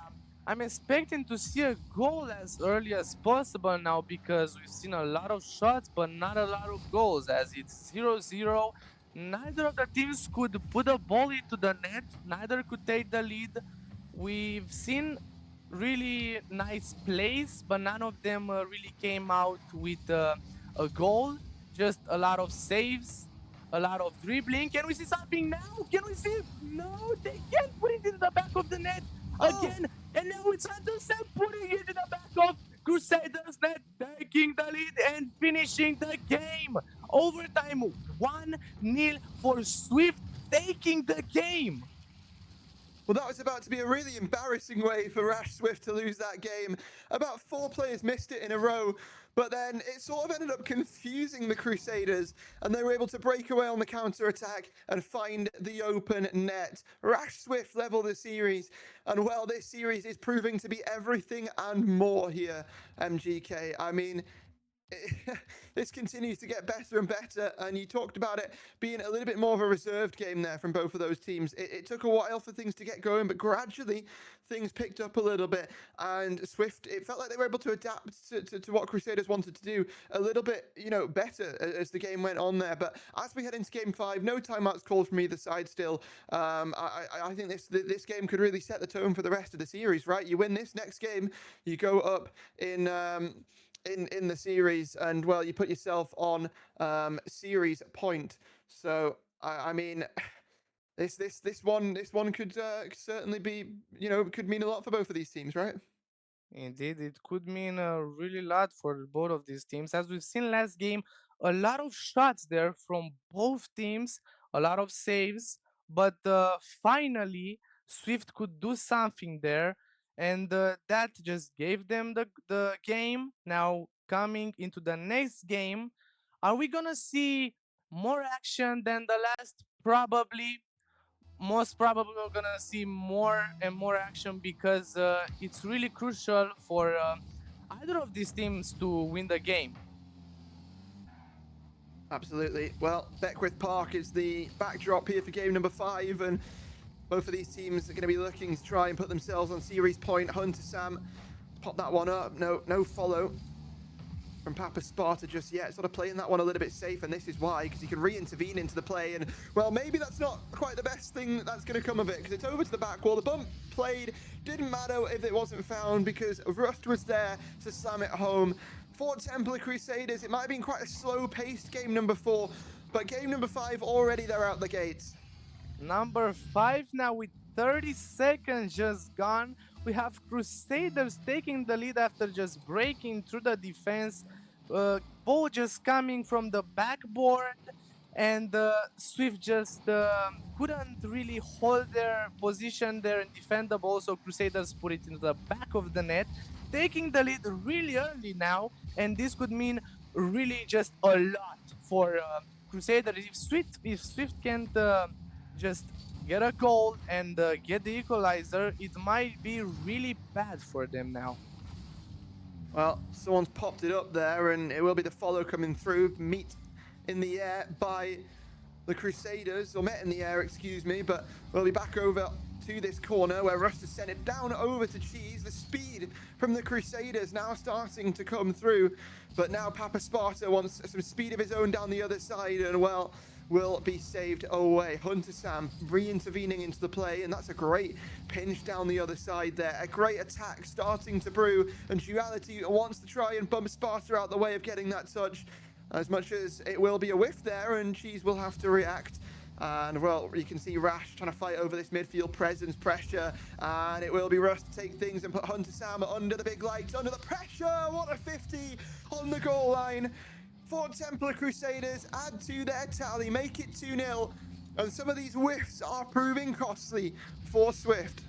I'm expecting to see a goal as early as possible now, because we've seen a lot of shots but not a lot of goals, as it's 0-0. Neither of the teams could put a ball into the net, neither could take the lead. We've seen really nice plays, but none of them really came out with a goal. Just a lot of saves, a lot of dribbling. Can we see something now? Can we see? No, they can't put it into the back of the net again. And now it's Hunter Sam putting it in the back of Crusaders net. They taking the lead and finishing the game. Overtime 1-0 for Swift, taking the game. Well, that was about to be a really embarrassing way for Rash Swift to lose that game. About 4 players missed it in a row, but then it sort of ended up confusing the Crusaders, and they were able to break away on the counter-attack and find the open net. Rash Swift leveled the series, and well, this series is proving to be everything and more here, MGK. I mean, this continues to get better and better, and you talked about it being a little bit more of a reserved game there from both of those teams. It took a while for things to get going, but gradually things picked up a little bit, and Swift, it felt like they were able to adapt to what Crusaders wanted to do a little bit, better as the game went on there. But as we head into game 5, no timeouts called from either side still. I think this game could really set the tone for the rest of the series, right? You win this next game, you go up in the series, and well, you put yourself on series point. So I mean, this one could certainly be, could mean a lot for both of these teams, right? Indeed, it could mean a really lot for both of these teams. As we've seen last game, a lot of shots there from both teams, a lot of saves, but finally, Swift could do something there, and that just gave them the game. Now, coming into the next game, are we gonna see more action than the last? Probably, most probably we're gonna see more and more action because it's really crucial for either of these teams to win the game. Absolutely. Well, Beckwith Park is the backdrop here for game number 5, and both of these teams are going to be looking to try and put themselves on series point. Hunter Sam, pop that one up. No follow from Papa Sparta just yet, sort of playing that one a little bit safe, and this is why, because he can re-intervene into the play, and well, maybe that's not quite the best thing that's going to come of it, because it's over to the back wall. The bump played, didn't matter if it wasn't found, because Rust was there to slam it home. For Templar Crusaders, it might have been quite a slow-paced game number 4, but game number 5, already they're out the gates. Number 5 now with 30 seconds just gone. We have Crusaders taking the lead after just breaking through the defense. Ball just coming from the backboard, and Swift just couldn't really hold their position there and defend the ball, so Crusaders put it into the back of the net, taking the lead really early now, and this could mean really just a lot for Crusaders. If Swift can't just get a goal and get the equalizer, it might be really bad for them now. Well, someone's popped it up there, and it will be the follow coming through. Meet in the air by the Crusaders, or met in the air, excuse me, but we'll be back over to this corner where Rust has sent it down over to Cheese. The speed from the Crusaders now starting to come through, but now Papa Sparta wants some speed of his own down the other side, and well, will be saved away. Hunter Sam re-intervening into the play, and that's a great pinch down the other side there. A great attack starting to brew, and Duality wants to try and bump Sparta out the way of getting that touch, as much as it will be a whiff there, and Cheese will have to react. And well, you can see Rash trying to fight over this midfield presence pressure, and it will be Rust to take things and put Hunter Sam under the big lights, under the pressure. What a 50 on the goal line. For Templar Crusaders, add to their tally, make it 2-0, and some of these whiffs are proving costly for Swift.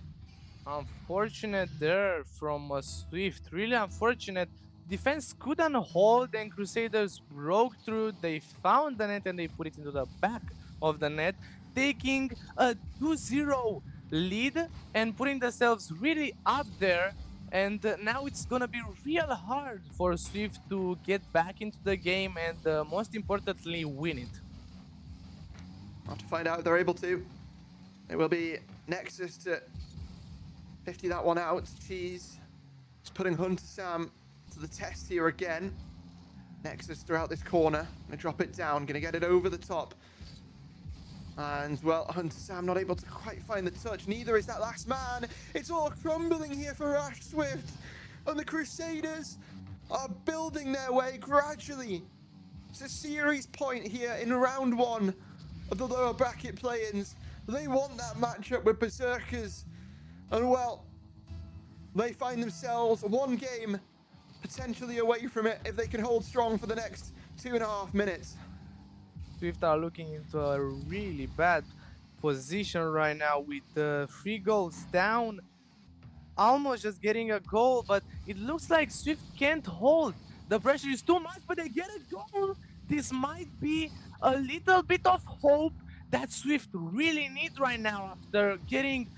Unfortunate there from Swift, really unfortunate. Defense couldn't hold, and Crusaders broke through. They found the net and they put it into the back of the net, taking a 2-0 lead and putting themselves really up there. And now it's gonna be real hard for Swift to get back into the game and most importantly, win it. I'll have to find out if they're able to. It will be Nexus to 50 that one out. Cheese just putting Hunter Sam to the test here again. Nexus throughout this corner. Gonna drop it down, gonna get it over the top. And well, Hunter Sam not able to quite find the touch. Neither is that last man. It's all crumbling here for Rash Swift. And the Crusaders are building their way gradually. It's a series point here in round 1 of the lower bracket play-ins. They want that matchup with Berserkers. And well, they find themselves one game potentially away from it if they can hold strong for the next 2.5 minutes. Swift are looking into a really bad position right now with 3 goals down, almost just getting a goal, but it looks like Swift can't hold. The pressure is too much, but they get a goal. This might be a little bit of hope that Swift really need right now after getting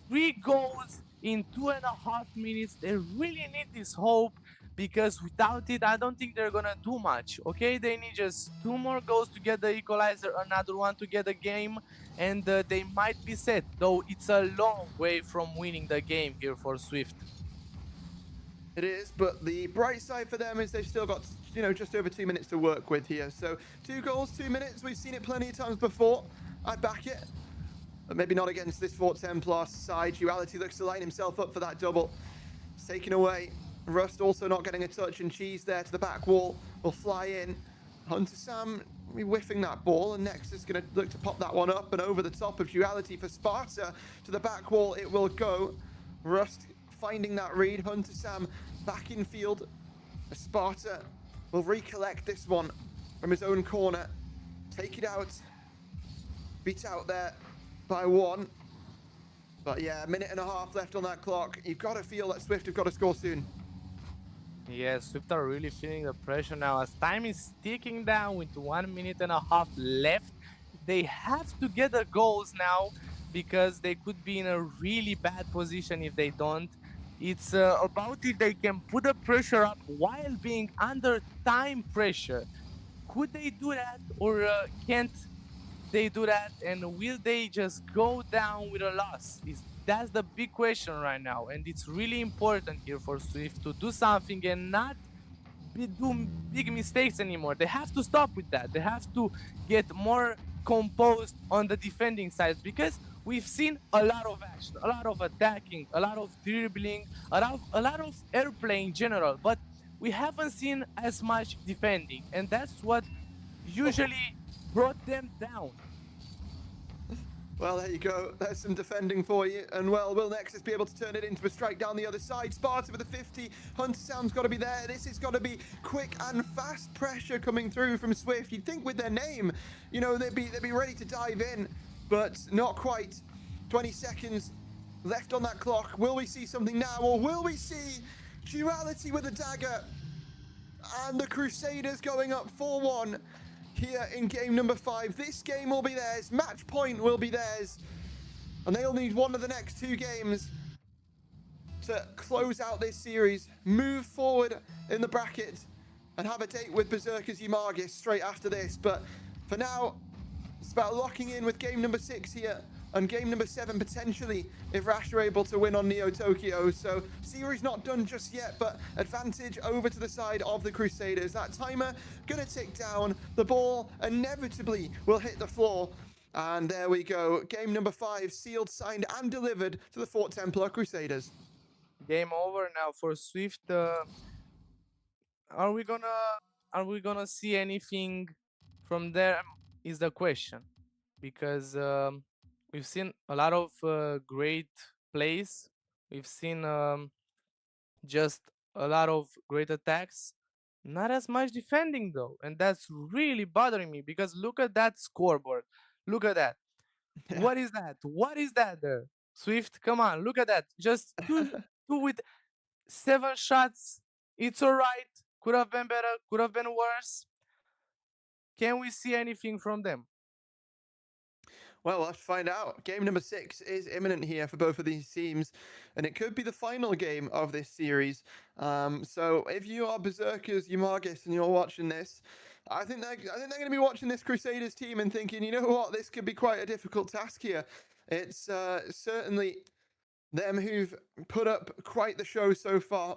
3 goals in 2.5 minutes. They really need this hope because without it, I don't think they're gonna do much. Okay, they need just 2 more goals to get the equalizer, another one to get the game, and they might be set, though it's a long way from winning the game here for Swift. It is, but the bright side for them is they've still got, just over 2 minutes to work with here. So 2 goals, 2 minutes. We've seen it plenty of times before. I back it, but maybe not against this Fort Templar side. Duality looks to line himself up for that double. It's taken away. Rust also not getting a touch, and Cheese there to the back wall will fly in. Hunter Sam be whiffing that ball, and next is going to look to pop that one up and over the top of Duality for Sparta. To the back wall it will go. Rust finding that read. Hunter Sam back in field. Sparta will recollect this one from his own corner. Take it out. Beat out there by 1. But yeah, 1.5 minutes left on that clock. You've got to feel that Swift have got to score soon. Yeah, Swift are really feeling the pressure now as time is ticking down with 1.5 minutes left. They have to get the goals now because they could be in a really bad position if they don't. It's about if they can put the pressure up while being under time pressure. Could they do that, or can't they do that? And will they just go down with a loss? That's the big question right now, and it's really important here for Swift to do something and not do big mistakes anymore. They have to stop with that. They have to get more composed on the defending side because we've seen a lot of action, a lot of attacking, a lot of dribbling, a lot of airplay in general, but we haven't seen as much defending, and that's what usually brought them down. Well, there you go. There's some defending for you. And, well, will Nexus be able to turn it into a strike down the other side? Sparta with a 50. Hunter Sound's got to be there. This has got to be quick and fast pressure coming through from Swift. You'd think with their name, they'd be ready to dive in, but not quite. 20 seconds left on that clock. Will we see something now, or will we see Duality with a dagger and the Crusaders going up 4-1? Here in game number 5. This game will be theirs. Match point will be theirs. And they'll need one of the next 2 games to close out this series, move forward in the bracket, and have a date with Berserkers Yumagis straight after this. But for now, it's about locking in with game number 6 here, and game number 7 potentially if Rash are able to win on Neo Tokyo. So series not done just yet, but advantage over to the side of the Crusaders. That timer gonna tick down. The ball inevitably will hit the floor. And there we go. Game number 5 sealed, signed and delivered to the Fort Templar Crusaders. Game over now for Swift. Are we gonna see anything from there? Is the question, because we've seen a lot of great plays. We've seen just a lot of great attacks. Not as much defending though, and that's really bothering me because look at that scoreboard. Look at that. Yeah. What is that? What is that there? Swift, come on, look at that. Just two with 7 shots. It's alright. Could have been better. Could have been worse. Can we see anything from them? Well, we'll have to find out. Game number 6 is imminent here for both of these teams, and it could be the final game of this series. So if you are Berserkers Yumagis and you're watching this, I think they're going to be watching this Crusaders team and thinking, you know what, this could be quite a difficult task here. It's certainly them who've put up quite the show so far.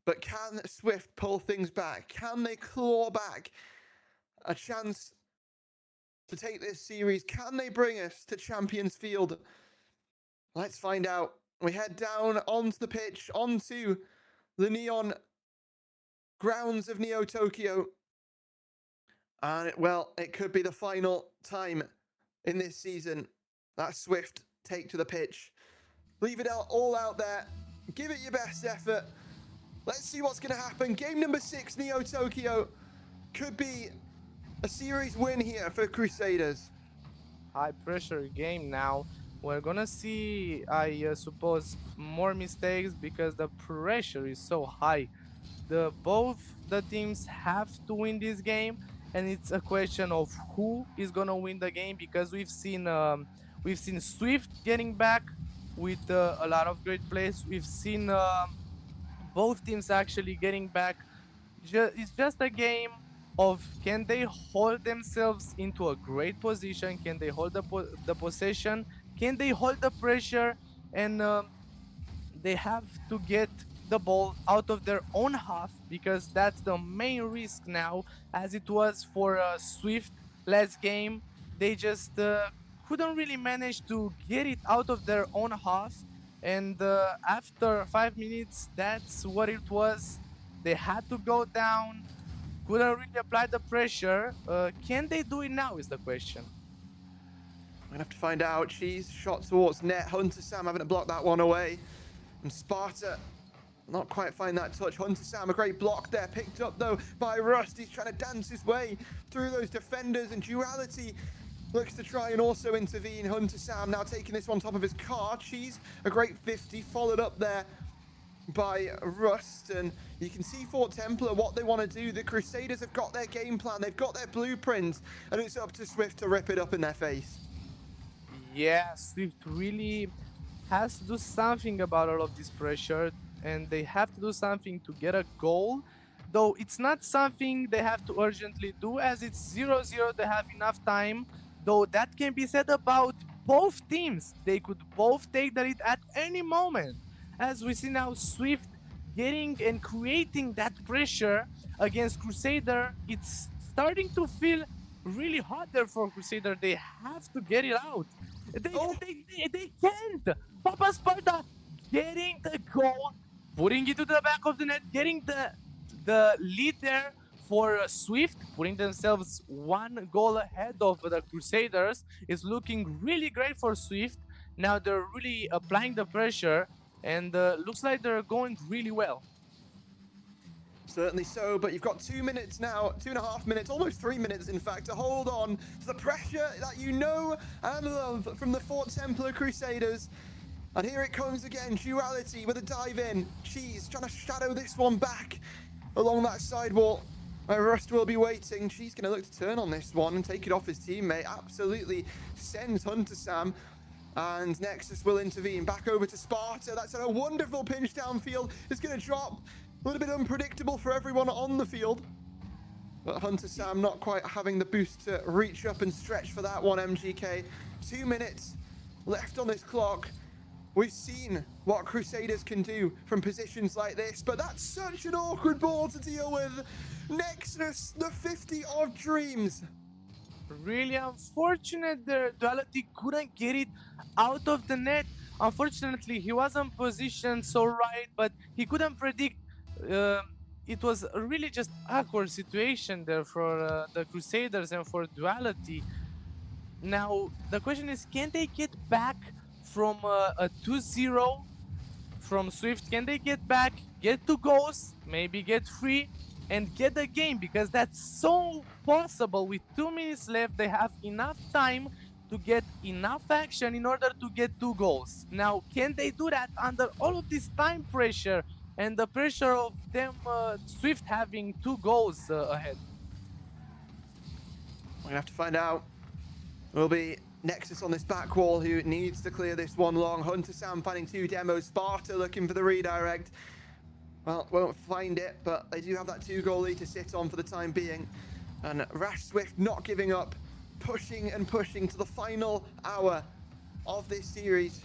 But can Swift pull things back? Can they claw back a chance to take this series? Can they bring us to Champions Field? Let's find out. We head down onto the pitch, onto the neon grounds of Neo Tokyo. And it could be the final time in this season that Swift take to the pitch. Leave it all out there. Give it your best effort. Let's see what's going to happen. Game number 6, Neo Tokyo. Could be a series win here for Crusaders. High pressure game now. We're gonna see, I suppose, more mistakes because the pressure is so high. Both the teams have to win this game, and it's a question of who is gonna win the game because we've seen Swift getting back with a lot of great plays. We've seen both teams actually getting back. It's just a game of can they hold themselves into a great position? Can they hold the possession? Can they hold the pressure? And they have to get the ball out of their own half because that's the main risk now, as it was for Swift last game. They just couldn't really manage to get it out of their own half. And after 5 minutes, that's what it was. They had to go down, couldn't really apply the pressure. Can they do it now is the question. I'm going to have to find out. Cheese shot towards net. Hunter Sam having to block that one away. And Sparta not quite find that touch. Hunter Sam, a great block there. Picked up, though, by Rust. He's trying to dance his way through those defenders. And Duality looks to try and also intervene. Hunter Sam now taking this one top of his car. Cheese, a great 50, followed up there by Rust. And you can see Fort Templar what they want to do. The Crusaders have got their game plan. They've got their blueprint. And it's up to Swift to rip it up in their face. Yeah, Swift really has to do something about all of this pressure, and they have to do something to get a goal. Though it's not something they have to urgently do, as it's 0-0, they have enough time. Though that can be said about both teams. They could both take the lead at any moment. As we see now, Swift getting and creating that pressure against Crusader, it's starting to feel really hot there for Crusader. They have to get it out. They can't. Papa Sparta getting the goal, putting it to the back of the net, getting the lead there for Swift, putting themselves one goal ahead of the Crusaders. Is looking really great for Swift. Now they're really applying the pressure, and looks like they're going really well. Certainly so, but you've got 2 minutes now, 2.5 minutes, almost 3 minutes, in fact, to hold on to the pressure that you know and love from the Fort Templar Crusaders. And here it comes again, Duality with a dive in. Cheese trying to shadow this one back along that side wall. Rust will be waiting. She's going to look to turn on this one and take it off his teammate. Absolutely sends Hunter Sam. And Nexus will intervene. Back over to Sparta. That's a wonderful pinch downfield. It's going to drop. A little bit unpredictable for everyone on the field. But Hunter Sam not quite having the boost to reach up and stretch for that one, MGK. 2 minutes left on this clock. We've seen what Crusaders can do from positions like this, but that's such an awkward ball to deal with. Nexus, the 50 of dreams. Really unfortunate there. Duality couldn't get it out of the net. Unfortunately, he wasn't positioned so right, but he couldn't predict. It was a really just awkward situation there for the Crusaders and for Duality. Now, the question is, can they get back from a 2-0 from Swift? Can they get back, get 2 goals, maybe get 3, and get the game? Because that's so possible. With 2 minutes left, they have enough time to get enough action in order to get 2 goals. Now, can they do that under all of this time pressure and the pressure of them, Swift having 2 goals ahead? We're going to have to find out. Will be Nexus on this back wall who needs to clear this one long. Hunter Sam finding 2 demos. Sparta looking for the redirect. Well, won't find it, but they do have that 2 goal lead to sit on for the time being. And Rash Swift not giving up, pushing and pushing to the final hour of this series.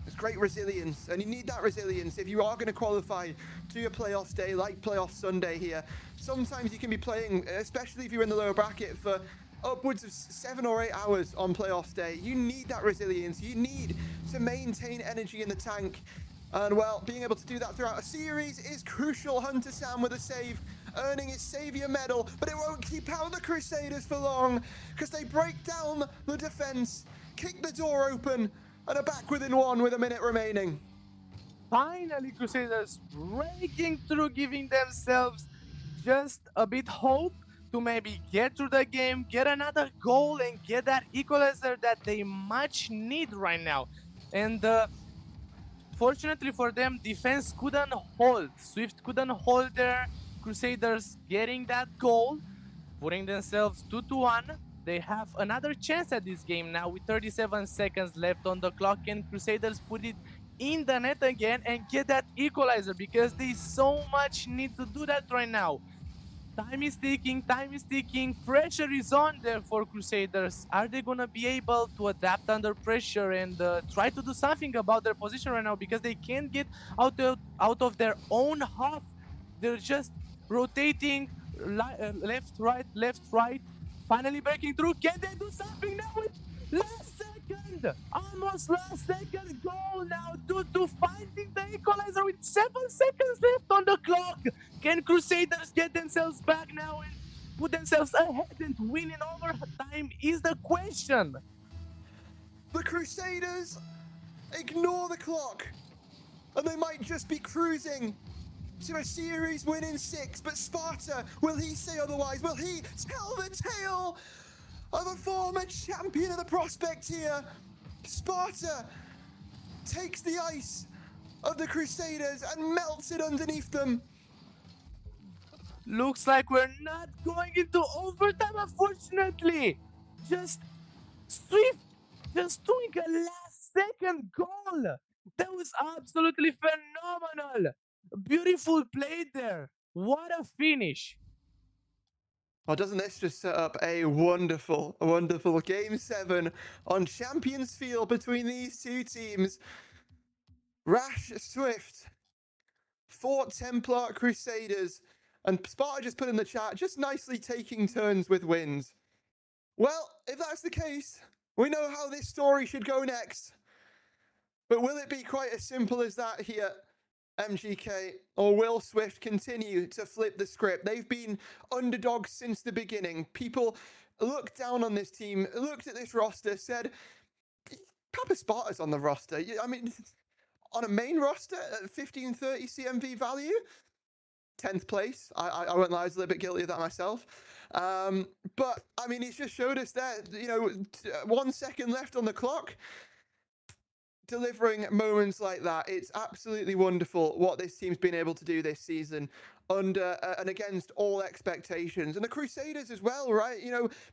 It's great resilience, and you need that resilience if you are going to qualify to your playoffs day, like playoff Sunday here. Sometimes you can be playing, especially if you're in the lower bracket, for upwards of 7 or 8 hours on playoffs day. You need that resilience. You need to maintain energy in the tank. And, well, being able to do that throughout a series is crucial. Hunter Sam with a save, earning his Savior medal, but it won't keep out the Crusaders for long because they break down the defense, kick the door open, and are back within 1 with a minute remaining. finally Crusaders breaking through, giving themselves just a bit hope to maybe get through the game, get another goal, and get that equalizer that they much need right now. And fortunately for them, defense couldn't hold. Swift couldn't hold their Crusaders getting that goal, putting themselves 2-1. They have another chance at this game now with 37 seconds left on the clock, and Crusaders put it in the net again and get that equalizer because they so much need to do that right now. Time is ticking, pressure is on there for Crusaders. Are they gonna be able to adapt under pressure and try to do something about their position right now because they can't get out of their own half? They're just rotating left, right, finally breaking through. Can they do something now with last second? Almost last second goal now to finding the equalizer with 7 seconds left on the clock. Can Crusaders get themselves back now and put themselves ahead and win in overtime is the question. The Crusaders ignore the clock, and they might just be cruising to a series win in 6, but Sparta, will he say otherwise? Will he tell the tale of a former champion of the prospect here? Sparta takes the ice of the Crusaders and melts it underneath them. Looks like we're not going into overtime, unfortunately. Just Swift just doing a last second goal. That was absolutely phenomenal. Beautiful play there. What a finish. Oh, doesn't this just set up a wonderful Game 7 on Champions Field between these two teams? Rash Swift, Fort Templar Crusaders, and Sparta just put in the chat, just nicely taking turns with wins. Well, if that's the case, we know how this story should go next. But will it be quite as simple as that here, MGK? Or will Swift continue to flip the script? They've been underdogs since the beginning. People looked down on this team, looked at this roster, said, Papa Sparta's on the roster. I mean, on a main roster at 1530 CMV value, 10th place. I won't lie, I was a little bit guilty of that myself. But, I mean, he's just showed us there, 1 second left on the clock. Delivering moments like that, it's absolutely wonderful what this team's been able to do this season under and against all expectations. And the Crusaders as well, right?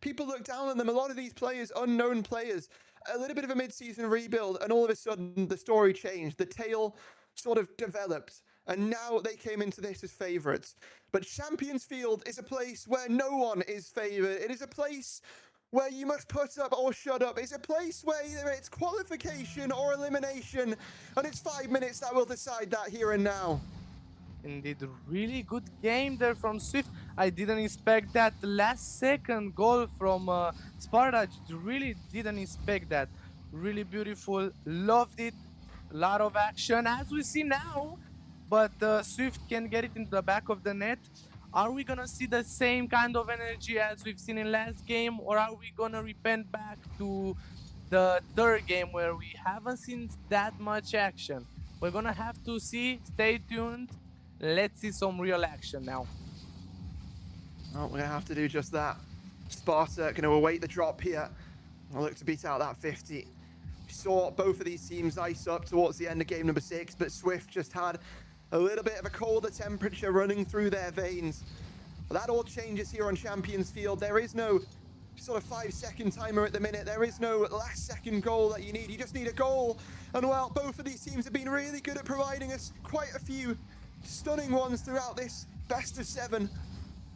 People look down on them. A lot of these players, unknown players, a little bit of a mid-season rebuild, and all of a sudden the story changed. The tale sort of developed, and now they came into this as favourites. But Champions Field is a place where no one is favoured. It is a place where you must put up or shut up. It's a place where either it's qualification or elimination, and it's 5 minutes that will decide that here and now. Indeed, really good game there from Swift. I didn't expect that last second goal from Sparta. Really didn't expect that. Really beautiful. Loved it. A lot of action as we see now. But Swift can get it into the back of the net. Are we gonna see the same kind of energy as we've seen in last game, or are we gonna repent back to the third game where we haven't seen that much action? We're gonna have to see. Stay tuned. Let's see some real action now. Oh, we're gonna have to do just that. Sparta gonna await the drop here. I'll look to beat out that 50. We saw both of these teams ice up towards the end of game number 6, but Swift just had a little bit of a colder temperature running through their veins. But that all changes here on Champions Field. There is no sort of 5-second timer at the minute. There is no last second goal that you need. You just need a goal. And well, both of these teams have been really good at providing us quite a few stunning ones throughout this best of 7.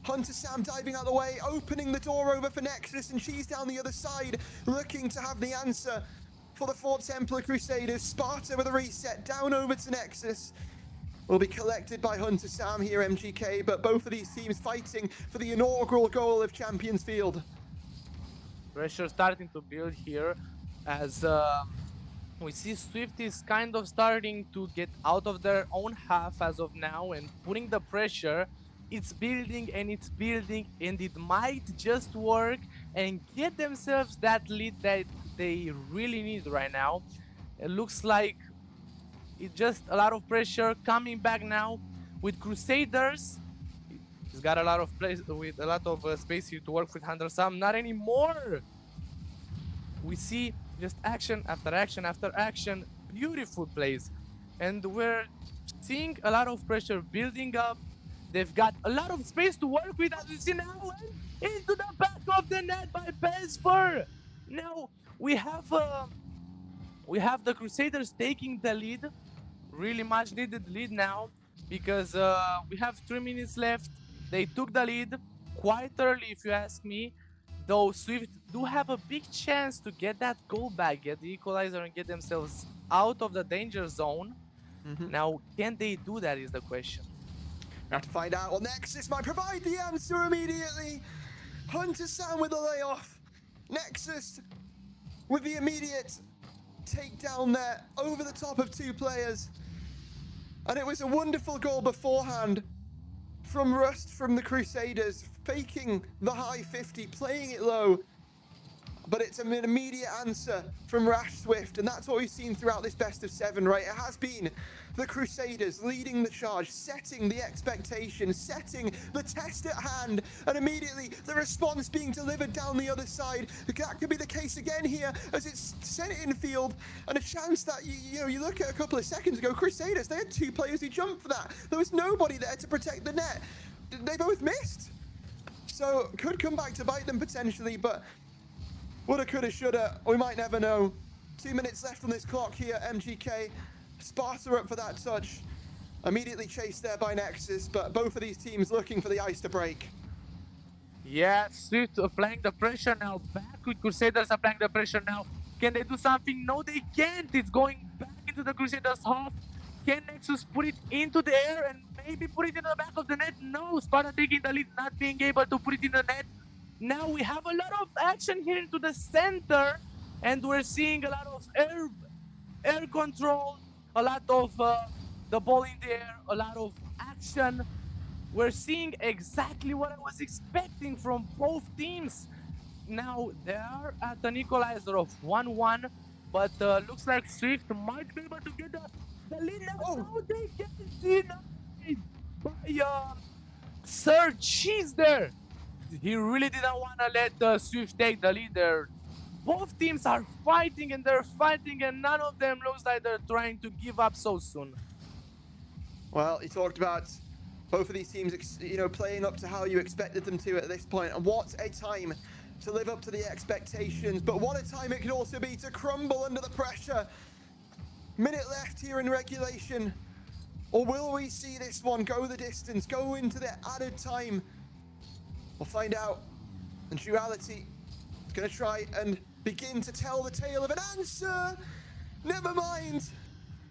Hunter Sam diving out the way, opening the door over for Nexus, and she's down the other side, looking to have the answer for the Fort Templar Crusaders. Sparta with a reset, down over to Nexus. Will be collected by Hunter Sam here, MGK, but both of these teams fighting for the inaugural goal of Champions Field. Pressure starting to build here as we see Swift is kind of starting to get out of their own half as of now and putting the pressure. It's building and it's building, and it might just work and get themselves that lead that they really need right now. It looks like It's just a lot of pressure coming back now with Crusaders. He's got a lot of place with a lot of space here to work with Hunter Sam. Not anymore. We see just action after action after action, beautiful plays, and we're seeing a lot of pressure building up. They've got a lot of space to work with, as we see now, and into the back of the net by Besfer. Now we have the Crusaders taking the lead, really much needed lead now, because we have 3 minutes left. They took the lead quite early, if you ask me. Though Swift do have a big chance to get that goal back, get the equalizer, and get themselves out of the danger zone. Now, can they do that is the question. Have to find out. Well, Nexus might provide the answer immediately. Hunter Sam with the layoff. Nexus with the immediate takedown there over the top of 2 players. And it was a wonderful goal beforehand from Rust from the Crusaders, faking the high 50, playing it low. But it's an immediate answer from Rash Swift, and that's what we've seen throughout this best of 7, right? It has been the Crusaders leading the charge, setting the expectation, setting the test at hand, and immediately the response being delivered down the other side. That could be the case again here, as it's sent it in field, and a chance that, you look at a couple of seconds ago, Crusaders, they had 2 players who jumped for that. There was nobody there to protect the net. They both missed. So, could come back to bite them potentially, but woulda, coulda, shoulda, we might never know. 2 minutes left on this clock here, MGK. Sparta up for that touch. Immediately chased there by Nexus, but both of these teams looking for the ice to break. Yeah, Swift applying the pressure now. Back with Crusaders applying the pressure now. Can they do something? No, they can't. It's going back into the Crusaders' half. Can Nexus put it into the air and maybe put it in the back of the net? No, Sparta taking the lead, not being able to put it in the net. Now we have a lot of action here into the center, and we're seeing a lot of air control, a lot of the ball in the air, a lot of action. We're seeing exactly what I was expecting from both teams. Now they are at an equalizer of 1-1, but looks like Swift might be able to get the lead now. Oh. No, they get denied by Sir Cheese there. He really didn't want to let Swift take the lead there. Both teams are fighting and they're fighting, and none of them looks like they're trying to give up so soon. Well, he talked about both of these teams, playing up to how you expected them to at this point. And what a time to live up to the expectations. But what a time it could also be to crumble under the pressure. Minute left here in regulation. Or will we see this one go the distance, go into the added time? We'll find out. And Duality is going to try and begin to tell the tale of an answer. Never mind.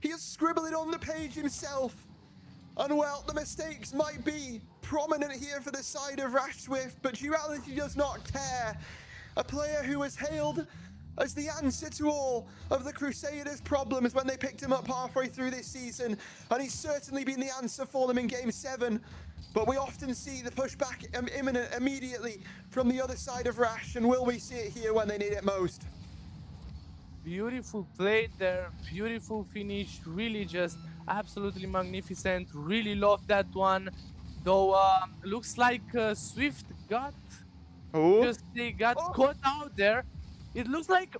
He'll scribble it on the page himself. And well, the mistakes might be prominent here for the side of Rash Swift, but Duality does not care. A player who was hailed as the answer to all of the Crusaders' problems when they picked him up halfway through this season, and he's certainly been the answer for them in Game 7. But we often see the pushback imminent immediately from the other side of Rash, and will we see it here when they need it most? Beautiful play there, beautiful finish, really just absolutely magnificent. Really love that one. Though looks like Swift got they got caught out there. It looks like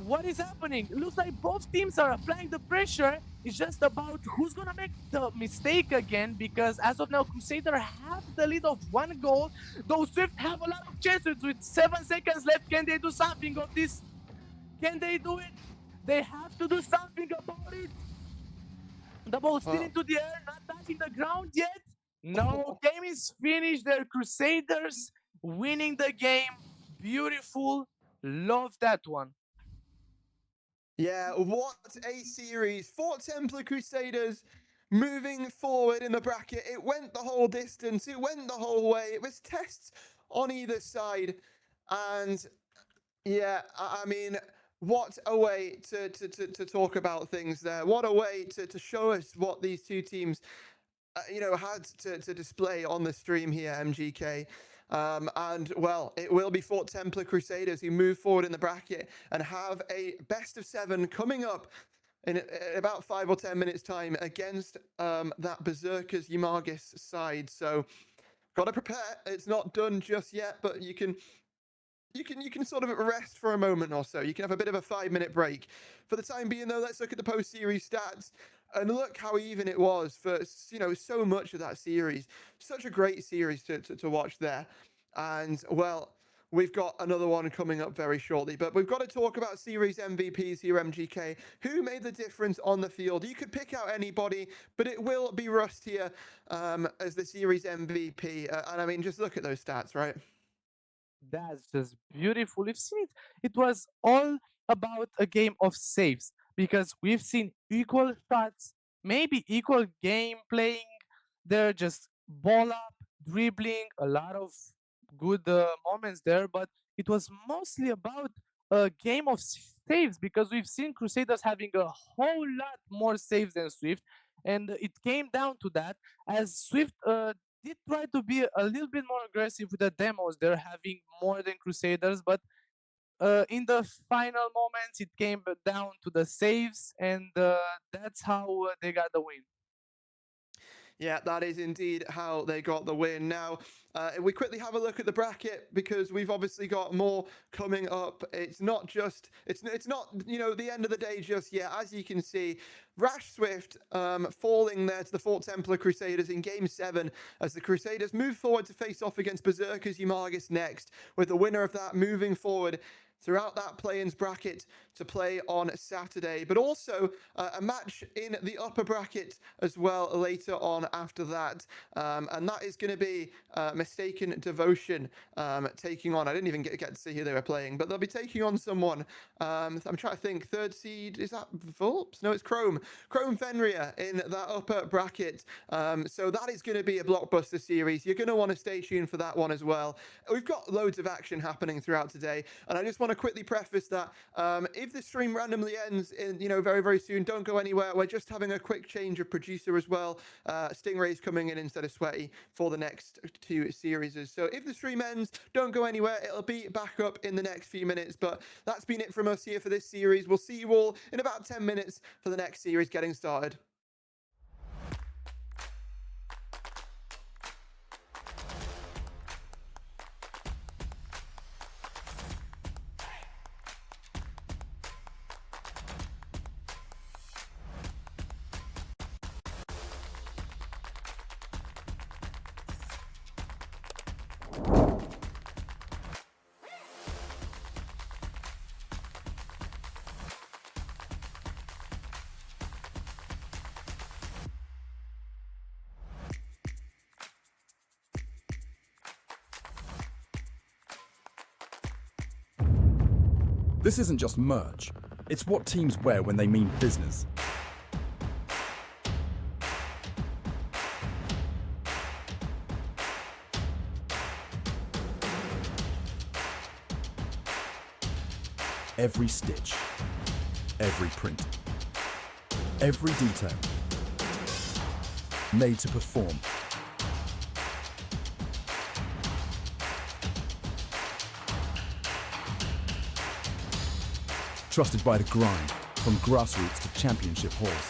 what is happening? It looks like both teams are applying the pressure. It's just about who's gonna make the mistake again, because as of now, Crusader have the lead of 1 goal. Though Swift have a lot of chances with 7 seconds left. Can they do something of this? Can they do it? They have to do something about it. The ball still into the air, not touching the ground yet. No, game is finished. They're Crusaders winning the game. Beautiful. Love that one. Yeah, what a series. Fort Templar Crusaders moving forward in the bracket. It went the whole distance. It went the whole way. It was tests on either side. And yeah, I mean, what a way to talk about things there. What a way to show us what these two teams, had to display on the stream here, MGK. And well, it will be Fort Templar Crusaders who move forward in the bracket and have a best of 7 coming up in about 5 or 10 minutes time against that Berserkers Yamagis side. So gotta prepare. It's not done just yet, but you can sort of rest for a moment or so. You can have a bit of a 5-minute break. For the time being, though, let's look at the post-series stats and look how even it was for, you know, so much of that series. Such a great series to watch there. And, well, we've got another one coming up very shortly. But we've got to talk about series MVPs here, MGK. Who made the difference on the field? You could pick out anybody, but it will be Rust here as the series MVP. And, I mean, just look at those stats, right? That's just beautiful. We've seen it. It was all about a game of saves because we've seen equal shots, maybe equal game playing. They're just ball up, dribbling, a lot of good moments there, but it was mostly about a game of saves because we've seen Crusaders having a whole lot more saves than Swift, and it came down to that as Swift did try to be a little bit more aggressive with the demos. They're having more than Crusaders, but in the final moments, it came down to the saves, and that's how they got the win. Yeah, that is indeed how they got the win. Now, if we quickly have a look at the bracket, because we've obviously got more coming up. It's not just, it's not, you know, the end of the day just yet. As you can see, Rash Swift falling there to the Fort Templar Crusaders in Game 7 as the Crusaders move forward to face off against Berserkers Yamagis next, with the winner of that moving forward throughout that play-ins bracket to play on Saturday, but also a match in the upper bracket as well later on after that, and that is going to be Mistaken Devotion taking on, I didn't even get to see who they were playing, but they'll be taking on someone, I'm trying to think, third seed, is that Vulps? No, it's Chrome Fenrir in that upper bracket, so that is going to be a blockbuster series. You're going to want to stay tuned for that one as well. We've got loads of action happening throughout today, and I just want to quickly preface that if the stream randomly ends in, you know, very, very soon, don't go anywhere. We're just having a quick change of producer as well. Stingray's coming in instead of Sweaty for the next 2 series. So if the stream ends, don't go anywhere. It'll be back up in the next few minutes, but that's been it from us here for this series. We'll see you all in about 10 minutes for the next series getting started. This isn't just merch, it's what teams wear when they mean business. Every stitch, every print, every detail, made to perform. Trusted by the grind, from grassroots to championship halls.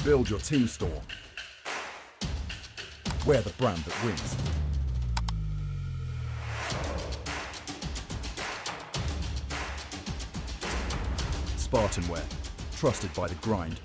Build your team store. Wear the brand that wins. SpartanWare, trusted by the grind.